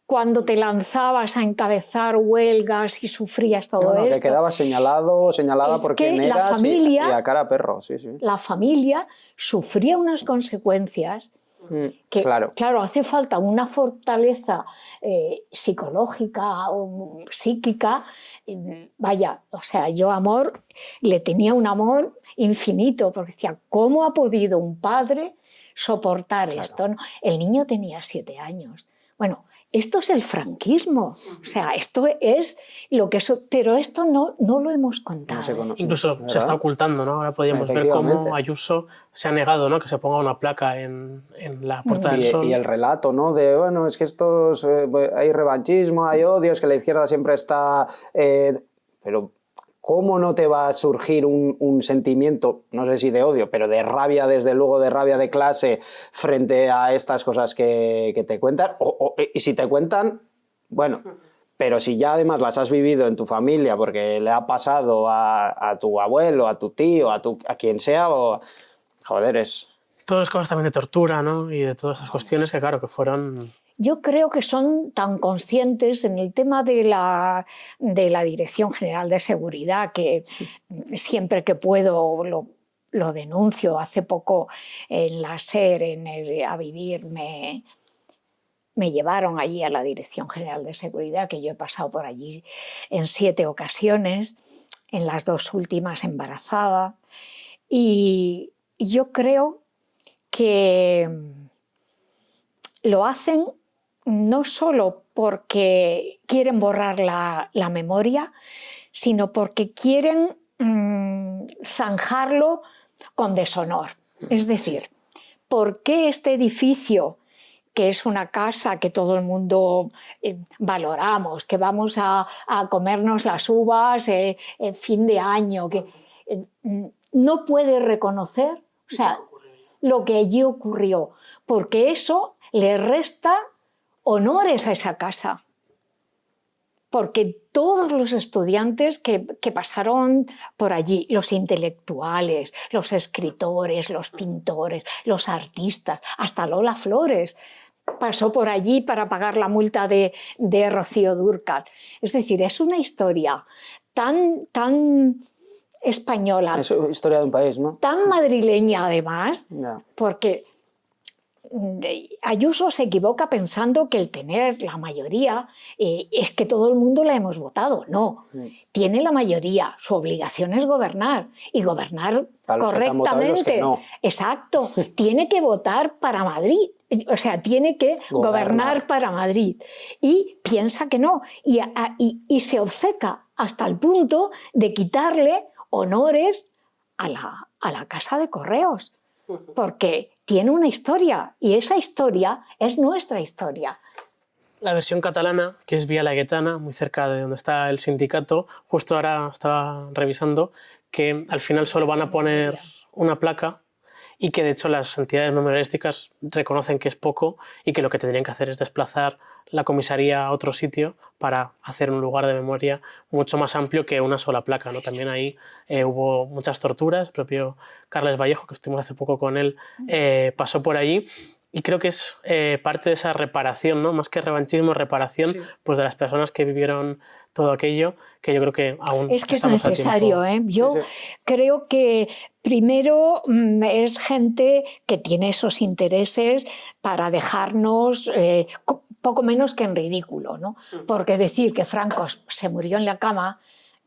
Speaker 2: cuando te lanzabas a encabezar huelgas y sufrías todo esto.
Speaker 3: Que quedaba señalada por quién eras y a cara a perro. Sí.
Speaker 2: La familia sufría unas consecuencias que, claro, hace falta una fortaleza psicológica o psíquica. Vaya, o sea, yo le tenía un amor infinito, porque decía, ¿cómo ha podido un padre soportar esto? ¿No? El niño tenía 7 años. Bueno, esto es el franquismo, o sea, esto es lo que... pero esto no lo hemos contado.
Speaker 1: Incluso se está ocultando, ¿no? Ahora podríamos ver cómo Ayuso se ha negado, ¿no?, que se ponga una placa en la Puerta del Sol.
Speaker 3: Y el relato, ¿no?, de, bueno, es que estos... hay revanchismo, hay odio, es que la izquierda siempre está... pero... ¿cómo no te va a surgir un sentimiento, no sé si de odio, pero de rabia, desde luego, de rabia de clase frente a estas cosas que te cuentan? Y si te cuentan, bueno, pero si ya además las has vivido en tu familia porque le ha pasado a tu abuelo, a tu tío, a quien sea, joder, es...
Speaker 1: Todas las cosas también de tortura, ¿no?, y de todas esas cuestiones que, claro, que fueron...
Speaker 2: Yo creo que son tan conscientes en el tema de la Dirección General de Seguridad, que siempre que puedo lo denuncio. Hace poco en la SER, en el A Vivir, me llevaron allí a la Dirección General de Seguridad, que yo he pasado por allí en 7 ocasiones, en las 2 últimas embarazada. Y yo creo que lo hacen no solo porque quieren borrar la memoria, sino porque quieren zanjarlo con deshonor. Es decir, ¿por qué este edificio, que es una casa que todo el mundo valoramos, que vamos a comernos las uvas en fin de año, que no puede reconocer, o sea, lo que allí ocurrió? Porque eso le resta honores a esa casa, porque todos los estudiantes que pasaron por allí, los intelectuales, los escritores, los pintores, los artistas, hasta Lola Flores pasó por allí para pagar la multa de Rocío Dúrcal. Es decir, es una historia tan española,
Speaker 3: es historia de un país, ¿no?,
Speaker 2: tan madrileña además, porque Ayuso se equivoca pensando que el tener la mayoría es que todo el mundo la hemos votado. No, tiene la mayoría, su obligación es gobernar, y gobernar correctamente.
Speaker 3: No.
Speaker 2: Exacto, tiene que votar para Madrid, o sea, tiene que gobernar para Madrid, y piensa que no, y se obceca hasta el punto de quitarle honores a la Casa de Correos, porque tiene una historia, y esa historia es nuestra historia.
Speaker 1: La versión catalana, que es Vía Laietana, muy cerca de donde está el sindicato, justo ahora estaba revisando que al final solo van a poner una placa, y que de hecho las entidades memorialísticas reconocen que es poco y que lo que tendrían que hacer es desplazar la comisaría a otro sitio para hacer un lugar de memoria mucho más amplio que una sola placa, ¿no? También ahí hubo muchas torturas. El propio Carles Vallejo, que estuvimos hace poco con él, pasó por allí, y creo que es parte de esa reparación, ¿no?, más que revanchismo, reparación, pues de las personas que vivieron todo aquello, que yo creo que aún
Speaker 2: es que es necesario, ¿eh? Yo creo que primero es gente que tiene esos intereses para dejarnos poco menos que en ridículo, ¿no? Porque decir que Franco se murió en la cama,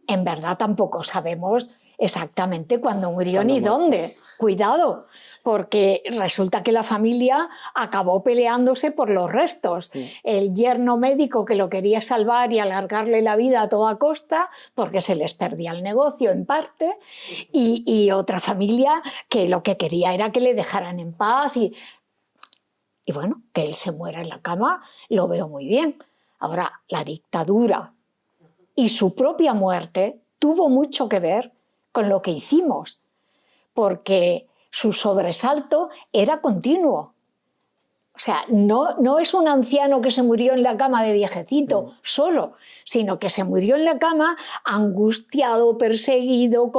Speaker 2: en verdad tampoco sabemos exactamente cuándo murió ni dónde. Cuidado, porque resulta que la familia acabó peleándose por los restos. El yerno médico que lo quería salvar y alargarle la vida a toda costa, porque se les perdía el negocio en parte, y otra familia que lo que quería era que le dejaran en paz. Y bueno, que él se muera en la cama, lo veo muy bien. Ahora, la dictadura y su propia muerte tuvo mucho que ver con lo que hicimos, porque su sobresalto era continuo. O sea, no es un anciano que se murió en la cama de viejecito solo, sino que se murió en la cama angustiado, perseguido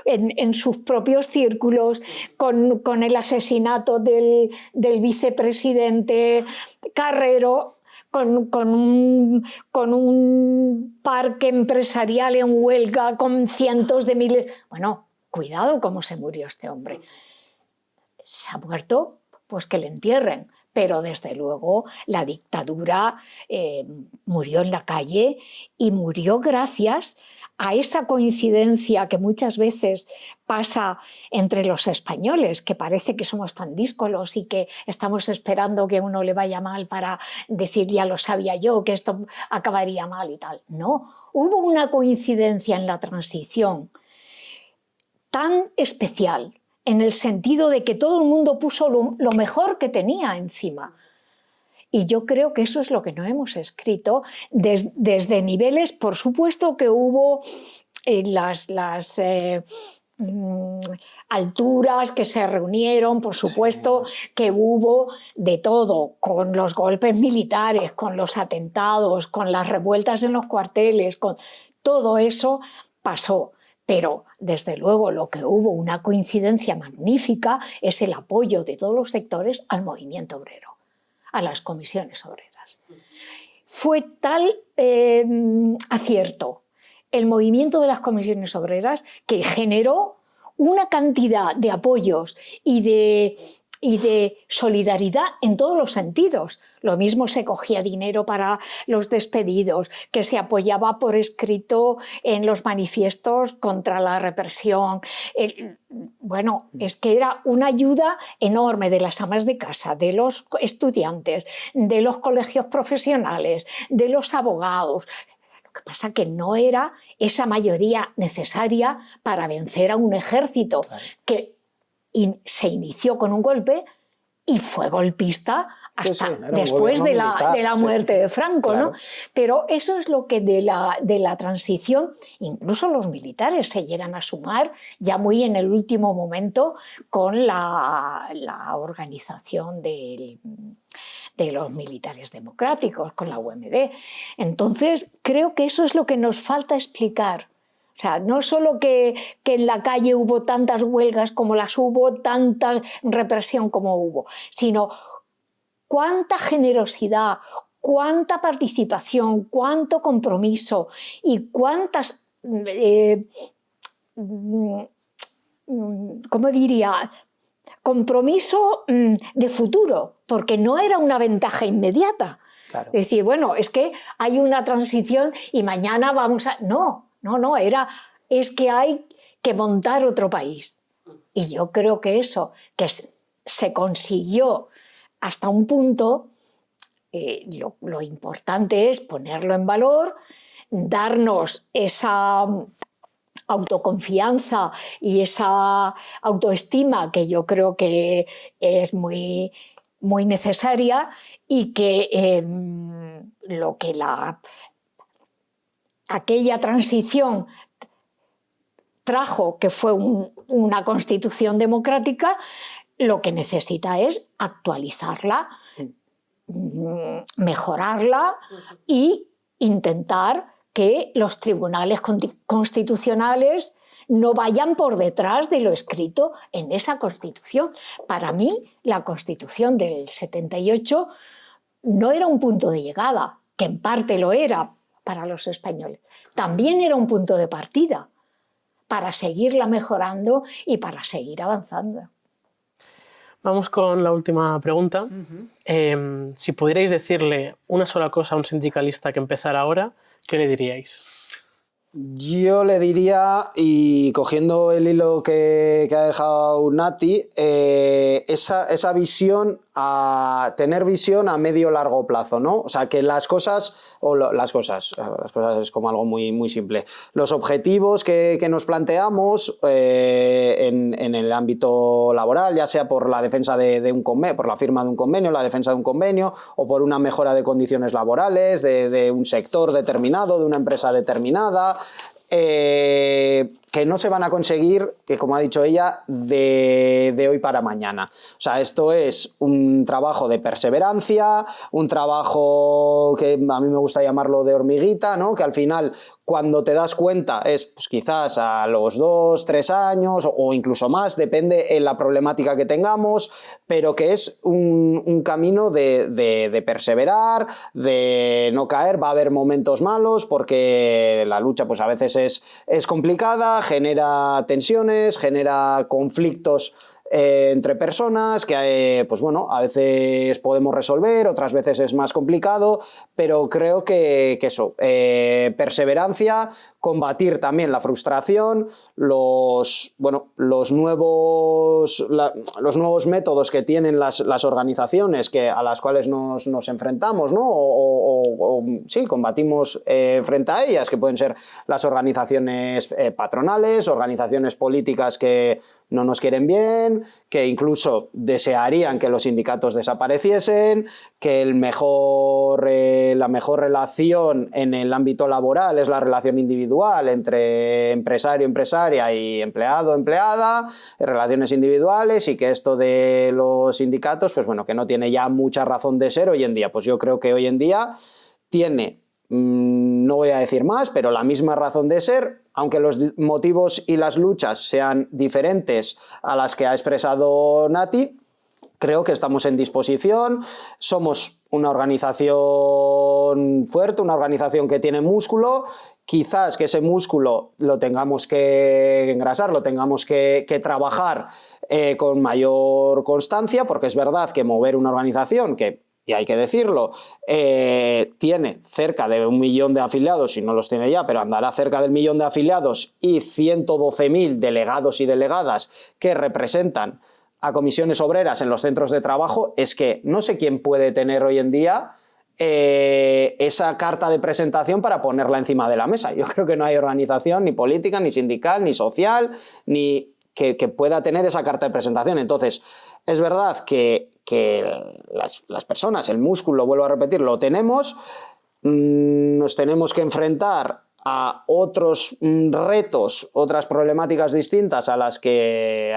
Speaker 2: en sus propios círculos, con el asesinato del vicepresidente Carrero, con un parque empresarial en huelga, con cientos de miles... Bueno, cuidado cómo se murió este hombre. Se ha muerto, pues que le entierren. Pero desde luego la dictadura murió en la calle y murió gracias a esa coincidencia que muchas veces pasa entre los españoles, que parece que somos tan díscolos y que estamos esperando que a uno le vaya mal para decir ya lo sabía yo, que esto acabaría mal y tal. No, hubo una coincidencia en la transición tan especial, en el sentido de que todo el mundo puso lo mejor que tenía encima. Y yo creo que eso es lo que no hemos escrito desde niveles, por supuesto que hubo las alturas que se reunieron, por supuesto que hubo de todo, con los golpes militares, con los atentados, con las revueltas en los cuarteles, con todo eso pasó. Pero, desde luego, lo que hubo una coincidencia magnífica es el apoyo de todos los sectores al movimiento obrero, a las comisiones obreras. Fue tal acierto el movimiento de las comisiones obreras que generó una cantidad de apoyos y de solidaridad en todos los sentidos. Lo mismo se cogía dinero para los despedidos, que se apoyaba por escrito en los manifiestos contra la represión. Bueno, es que era una ayuda enorme de las amas de casa, de los estudiantes, de los colegios profesionales, de los abogados. Lo que pasa es que no era esa mayoría necesaria para vencer a un ejército que se inició con un golpe y fue golpista hasta después de la muerte de Franco, claro. ¿No? Pero eso es lo que de la transición, incluso los militares se llegan a sumar ya muy en el último momento con la organización de los militares democráticos, con la UMD. Entonces, creo que eso es lo que nos falta explicar. O sea, no solo que en la calle hubo tantas huelgas como las hubo, tanta represión como hubo, sino cuánta generosidad, cuánta participación, cuánto compromiso y cuántas, ¿cómo diría?, compromiso de futuro, porque no era una ventaja inmediata. Claro. Es decir, bueno, es que hay una transición y mañana vamos a... No, es que hay que montar otro país. Y yo creo que eso, que se consiguió hasta un punto, lo importante es ponerlo en valor, darnos esa autoconfianza y esa autoestima que yo creo que es muy, muy necesaria y que lo que aquella transición trajo, que fue una constitución democrática, lo que necesita es actualizarla, mejorarla y intentar que los tribunales constitucionales no vayan por detrás de lo escrito en esa Constitución. Para mí, la Constitución del 78 no era un punto de llegada, que en parte lo era para los españoles. También era un punto de partida para seguirla mejorando y para seguir avanzando.
Speaker 1: Vamos con la última pregunta. Si pudierais decirle una sola cosa a un sindicalista que empezara ahora, ¿qué le diríais?
Speaker 3: Yo le diría, y cogiendo el hilo que ha dejado Nati, esa visión, a tener visión a medio largo plazo, ¿no? O sea, que las cosas es como algo muy, muy simple. Los objetivos que nos planteamos en el ámbito laboral, ya sea por la defensa de un convenio, por la firma de un convenio, la defensa de un convenio, o por una mejora de condiciones laborales de un sector determinado, de una empresa determinada, que no se van a conseguir, que como ha dicho ella, de hoy para mañana. O sea, esto es un trabajo de perseverancia, un trabajo que a mí me gusta llamarlo de hormiguita, ¿no? Que al final, cuando te das cuenta, es pues, quizás a los 2, 3 años o incluso más, depende en la problemática que tengamos, pero que es un camino de perseverar, de no caer. Va a haber momentos malos porque la lucha pues a veces es complicada, genera tensiones, genera conflictos entre personas que pues bueno, a veces podemos resolver, otras veces es más complicado, pero creo que eso, perseverancia, combatir también la frustración, los nuevos métodos que tienen las organizaciones a las cuales nos enfrentamos, ¿no? Sí, combatimos frente a ellas, que pueden ser las organizaciones patronales, organizaciones políticas que no nos quieren bien, que incluso desearían que los sindicatos desapareciesen, que la mejor relación en el ámbito laboral es la relación individual entre empresario, empresaria y empleado, empleada, relaciones individuales, y que esto de los sindicatos, pues bueno, que no tiene ya mucha razón de ser hoy en día. Pues yo creo que hoy en día tiene, no voy a decir más, pero la misma razón de ser, aunque los motivos y las luchas sean diferentes a las que ha expresado Nati. Creo que estamos en disposición, somos una organización fuerte, una organización que tiene músculo. Quizás que ese músculo lo tengamos que engrasar, lo tengamos que trabajar con mayor constancia, porque es verdad que mover una organización que, y hay que decirlo, tiene cerca de 1 millón de afiliados, si no los tiene ya, pero andará cerca del 1 millón de afiliados y 112.000 delegados y delegadas que representan a comisiones obreras en los centros de trabajo, es que no sé quién puede tener hoy en día esa carta de presentación para ponerla encima de la mesa. Yo creo que no hay organización ni política, ni sindical, ni social, ni que pueda tener esa carta de presentación. Entonces, es verdad que las personas, el músculo, vuelvo a repetir, lo tenemos, nos tenemos que enfrentar a otros retos, otras problemáticas distintas a las que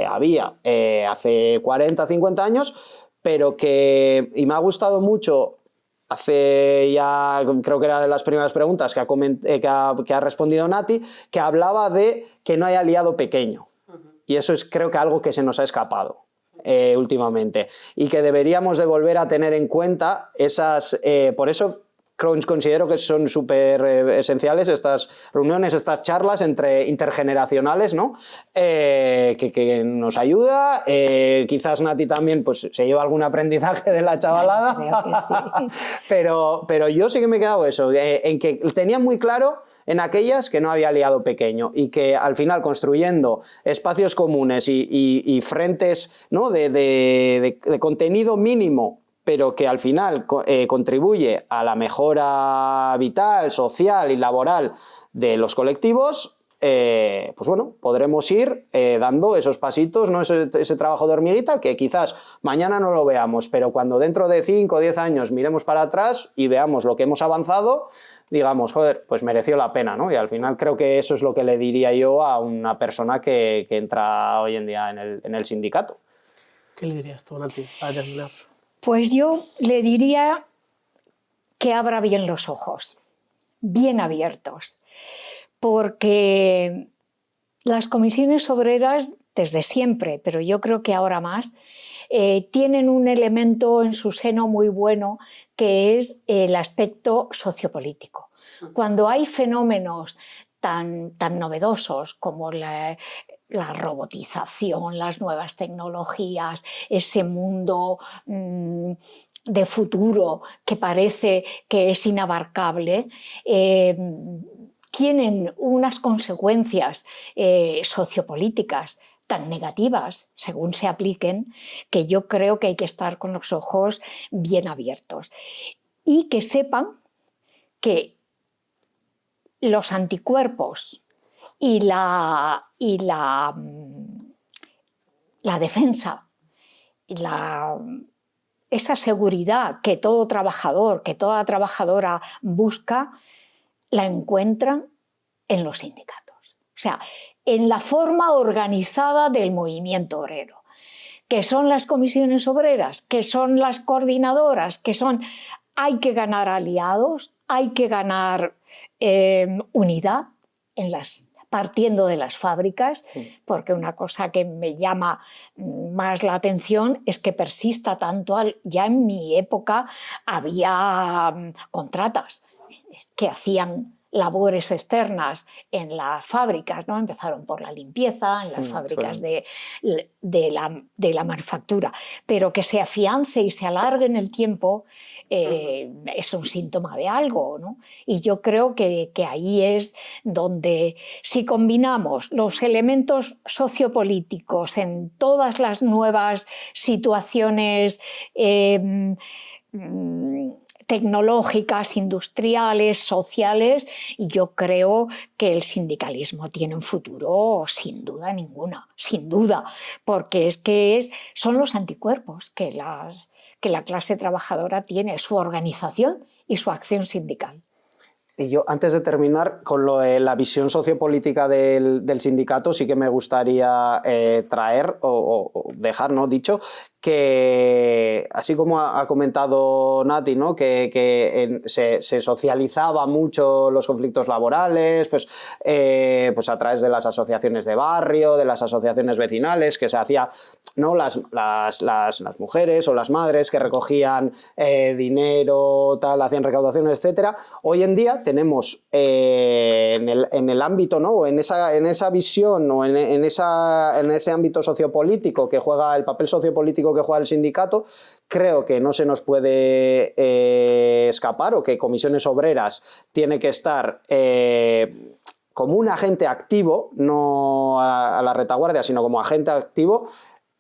Speaker 3: había hace 40, 50 años, pero y me ha gustado mucho, hace ya, creo que era de las primeras preguntas que ha respondido Nati, que hablaba de que no hay aliado pequeño. Y eso es, creo que, algo que se nos ha escapado últimamente, y que deberíamos de volver a tener en cuenta esas... por eso considero que son súper esenciales estas reuniones, estas charlas intergeneracionales, ¿no? Que nos ayuda. Quizás Nati también pues, se lleva algún aprendizaje de la chavalada.
Speaker 2: Creo que sí.
Speaker 3: pero yo sí que me he quedado eso, en que tenía muy claro en aquellas que no había aliado pequeño, y que al final, construyendo espacios comunes y frentes, ¿no? de contenido mínimo, pero que al final contribuye a la mejora vital, social y laboral de los colectivos, pues bueno, podremos ir dando esos pasitos, ¿no? ese trabajo de hormiguita, que quizás mañana no lo veamos, pero cuando dentro de 5 o 10 años miremos para atrás y veamos lo que hemos avanzado, digamos, joder, pues mereció la pena, ¿no? Y al final creo que eso es lo que le diría yo a una persona que entra hoy en día en el sindicato.
Speaker 1: ¿Qué le dirías tú, Nati, para terminar?
Speaker 2: Pues yo le diría que abra bien los ojos, bien abiertos, porque las comisiones obreras, desde siempre, pero yo creo que ahora más, tienen un elemento en su seno muy bueno, que es el aspecto sociopolítico. Cuando hay fenómenos tan novedosos como la robotización, las nuevas tecnologías, ese mundo de futuro que parece que es inabarcable, tienen unas consecuencias sociopolíticas tan negativas, según se apliquen, que yo creo que hay que estar con los ojos bien abiertos. Y que sepan que los anticuerpos y la defensa, esa seguridad que todo trabajador, que toda trabajadora busca, la encuentran en los sindicatos. O sea, en la forma organizada del movimiento obrero, que son las comisiones obreras, que son las coordinadoras, que son... Hay que ganar aliados, hay que ganar unidad partiendo de las fábricas, porque una cosa que me llama más la atención es que persista tanto. Ya en mi época había contratas que hacían labores externas en las fábricas, ¿no? Empezaron por la limpieza, en las fábricas de la manufactura, pero que se afiance y se alargue en el tiempo es un síntoma de algo, ¿no? Y yo creo que ahí es donde, si combinamos los elementos sociopolíticos en todas las nuevas situaciones tecnológicas, industriales, sociales, yo creo que el sindicalismo tiene un futuro sin duda ninguna, sin duda, porque son los anticuerpos que la clase trabajadora tiene, su organización y su acción sindical.
Speaker 3: Y yo, antes de terminar, con lo de la visión sociopolítica del sindicato, sí que me gustaría traer o dejar, ¿no?, dicho que, así como ha comentado Nati, ¿no?, que se socializaba mucho los conflictos laborales, pues a través de las asociaciones de barrio, de las asociaciones vecinales, que se hacía, ¿no?, las mujeres o las madres que recogían dinero, tal, hacían recaudaciones, etc. Hoy en día tenemos en el ámbito, ¿no?, en esa visión o en ese ámbito sociopolítico que juega, el papel sociopolítico que juega el sindicato, creo que no se nos puede escapar, o que Comisiones Obreras tiene que estar como un agente activo, no a la retaguardia, sino como agente activo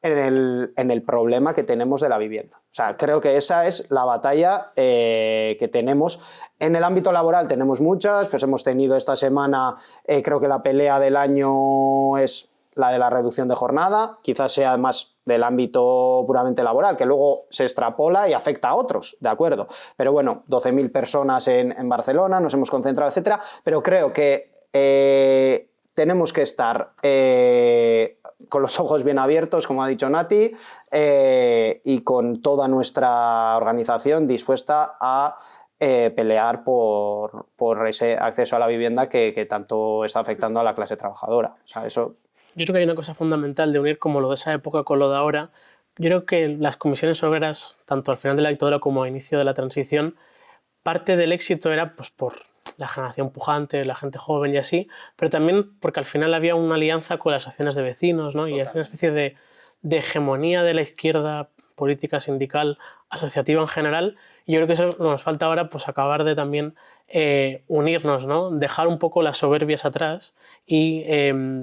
Speaker 3: en el problema que tenemos de la vivienda. O sea, creo que esa es la batalla que tenemos. En el ámbito laboral tenemos muchas, pues hemos tenido esta semana, creo que la pelea del año es la de la reducción de jornada, quizás sea más del ámbito puramente laboral, que luego se extrapola y afecta a otros, ¿de acuerdo? Pero bueno, 12.000 personas en Barcelona, nos hemos concentrado, etcétera, pero creo que tenemos que estar con los ojos bien abiertos, como ha dicho Nati, y con toda nuestra organización dispuesta a pelear por ese acceso a la vivienda que tanto está afectando a la clase trabajadora. O sea, eso...
Speaker 1: Yo creo que hay una cosa fundamental de unir como lo de esa época con lo de ahora. Yo creo que las comisiones obreras, tanto al final de la dictadura como al inicio de la transición, parte del éxito era pues, por la generación pujante, la gente joven y así, pero también porque al final había una alianza con las asociaciones de vecinos, ¿no? Y es una especie de hegemonía de la izquierda política, sindical, asociativa en general, y yo creo que eso nos falta ahora, pues acabar de también unirnos, ¿no? Dejar un poco las soberbias atrás y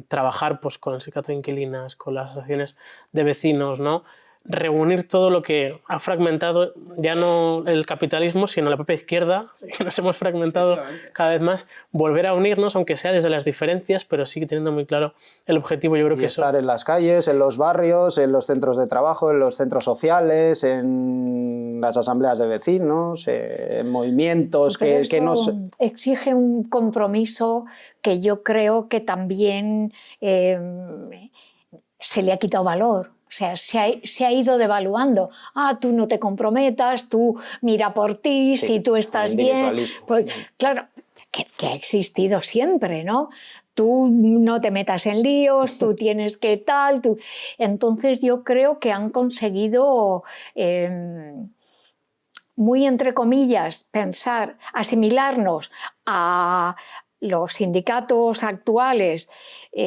Speaker 1: trabajar pues, con el sindicato de inquilinas, con las asociaciones de vecinos, ¿no? Reunir todo lo que ha fragmentado ya no el capitalismo, sino la propia izquierda, que nos hemos fragmentado cada vez más, volver a unirnos, aunque sea desde las diferencias, pero sí teniendo muy claro el objetivo. Yo creo que
Speaker 3: estar en las calles, en los barrios, en los centros de trabajo, en los centros sociales, en las asambleas de vecinos, en movimientos que nos...
Speaker 2: exige un compromiso que yo creo que también se le ha quitado valor. O sea, se ha ido devaluando. Ah, tú no te comprometas, tú mira por ti, sí, si tú estás bien. Pues, sí. Claro, que ha existido siempre, ¿no? Tú no te metas en líos, tú tienes que tal. Entonces yo creo que han conseguido, muy entre comillas, asimilarnos a los sindicatos actuales,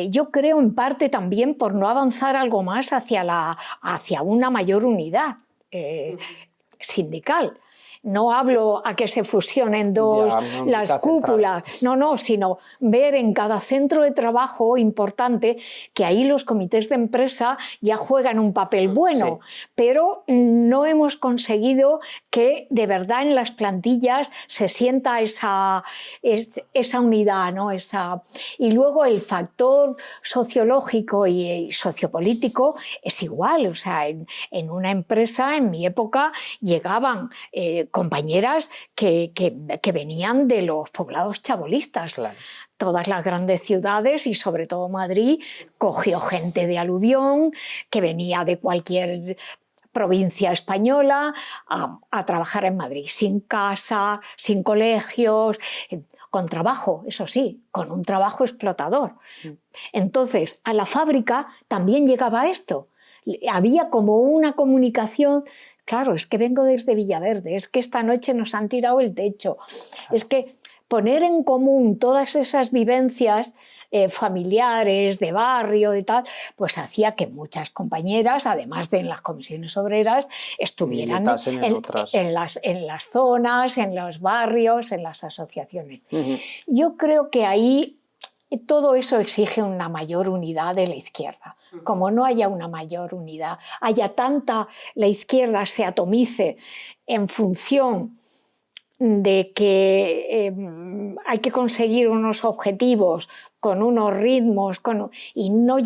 Speaker 2: yo creo en parte también por no avanzar algo más hacia una mayor unidad sindical. No hablo a que se fusionen las cúpulas, no, sino ver en cada centro de trabajo importante que ahí los comités de empresa ya juegan un papel bueno, pero no hemos conseguido que de verdad en las plantillas se sienta esa unidad, ¿no? Y luego el factor sociológico y sociopolítico es igual, o sea, en una empresa en mi época llegaban compañeras que venían de los poblados chabolistas.
Speaker 3: Claro.
Speaker 2: Todas las grandes ciudades y sobre todo Madrid cogió gente de aluvión que venía de cualquier provincia española a trabajar en Madrid, sin casa, sin colegios, con trabajo, eso sí, con un trabajo explotador. Entonces, a la fábrica también llegaba esto. Había como una comunicación. Claro, es que vengo desde Villaverde, es que esta noche nos han tirado el techo. Es que poner en común todas esas vivencias familiares, de barrio, de tal, pues hacía que muchas compañeras, además de en las comisiones obreras, estuvieran en las zonas, en los barrios, en las asociaciones. Yo creo que ahí todo eso exige una mayor unidad de la izquierda. Como no haya una mayor unidad, la izquierda se atomice en función de que hay que conseguir unos objetivos con unos ritmos y no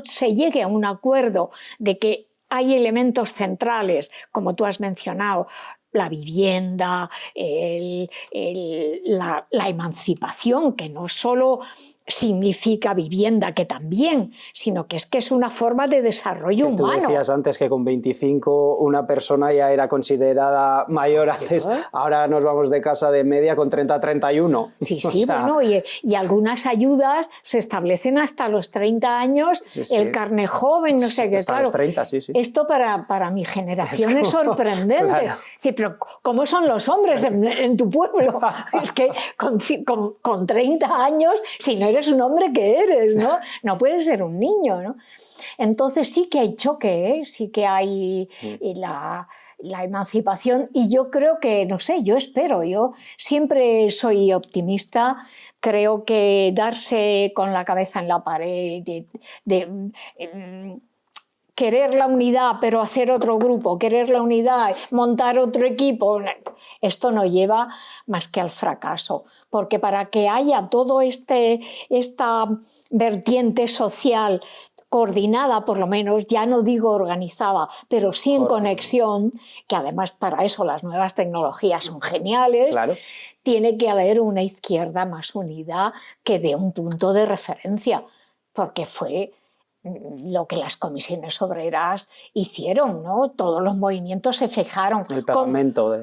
Speaker 2: se llegue a un acuerdo de que hay elementos centrales, como tú has mencionado, la vivienda, la emancipación, que no solo significa vivienda, que también, sino que es una forma de desarrollo humano.
Speaker 3: Tú decías antes que con 25 una persona ya era considerada mayor antes, ahora nos vamos de casa de media con 30 a 31.
Speaker 2: Sí, bueno, y algunas ayudas se establecen hasta los 30 años, el carné joven, no sé qué,
Speaker 3: hasta
Speaker 2: claro.
Speaker 3: Los 30, sí.
Speaker 2: Esto para mi generación es sorprendente.
Speaker 3: Claro.
Speaker 2: Sí, pero ¿cómo son los hombres en tu pueblo? Es que con 30 años, si no eres un hombre, ¿qué eres? No puedes ser un niño, ¿no? Entonces sí que hay choque, sí que hay la emancipación, y yo creo que, no sé, yo siempre soy optimista, creo que darse con la cabeza en la pared, querer la unidad pero hacer otro grupo, querer la unidad, montar otro equipo, esto no lleva más que al fracaso, porque para que haya todo esta vertiente social coordinada, por lo menos, ya no digo organizada, pero sí en conexión, que además para eso las nuevas tecnologías son geniales,
Speaker 3: claro.
Speaker 2: Tiene que haber una izquierda más unida que dé un punto de referencia, porque fue lo que las comisiones obreras hicieron, ¿no? Todos los movimientos se fijaron.
Speaker 3: El pegamento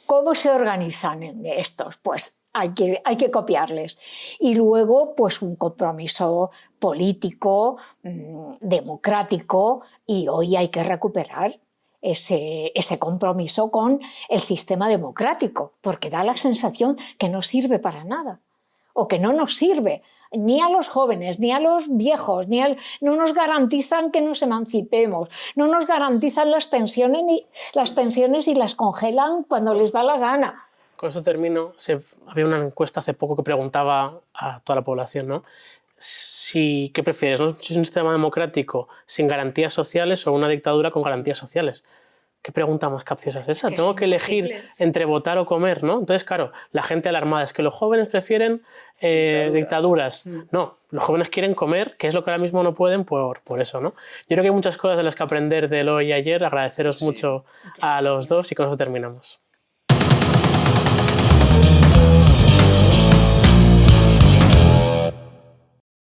Speaker 2: ¿Cómo se organizan estos? Pues hay que copiarles. Y luego, pues un compromiso político, democrático, y hoy hay que recuperar ese compromiso con el sistema democrático, porque da la sensación que no sirve para nada, o que no nos sirve ni a los jóvenes, ni a los viejos, no nos garantizan que nos emancipemos, no nos garantizan las pensiones y las congelan cuando les da la gana.
Speaker 1: Con esto termino. Había una encuesta hace poco que preguntaba a toda la población, ¿no? ¿Qué prefieres? ¿Un sistema democrático sin garantías sociales o una dictadura con garantías sociales? ¿Qué pregunta más capciosa es esa? Tengo que elegir entre votar o comer, ¿no? Entonces, claro, la gente alarmada es que los jóvenes prefieren dictaduras. No, los jóvenes quieren comer, que es lo que ahora mismo no pueden por eso, ¿no? Yo creo que hay muchas cosas de las que aprender del hoy y ayer. Agradeceros mucho a los dos, y con eso terminamos.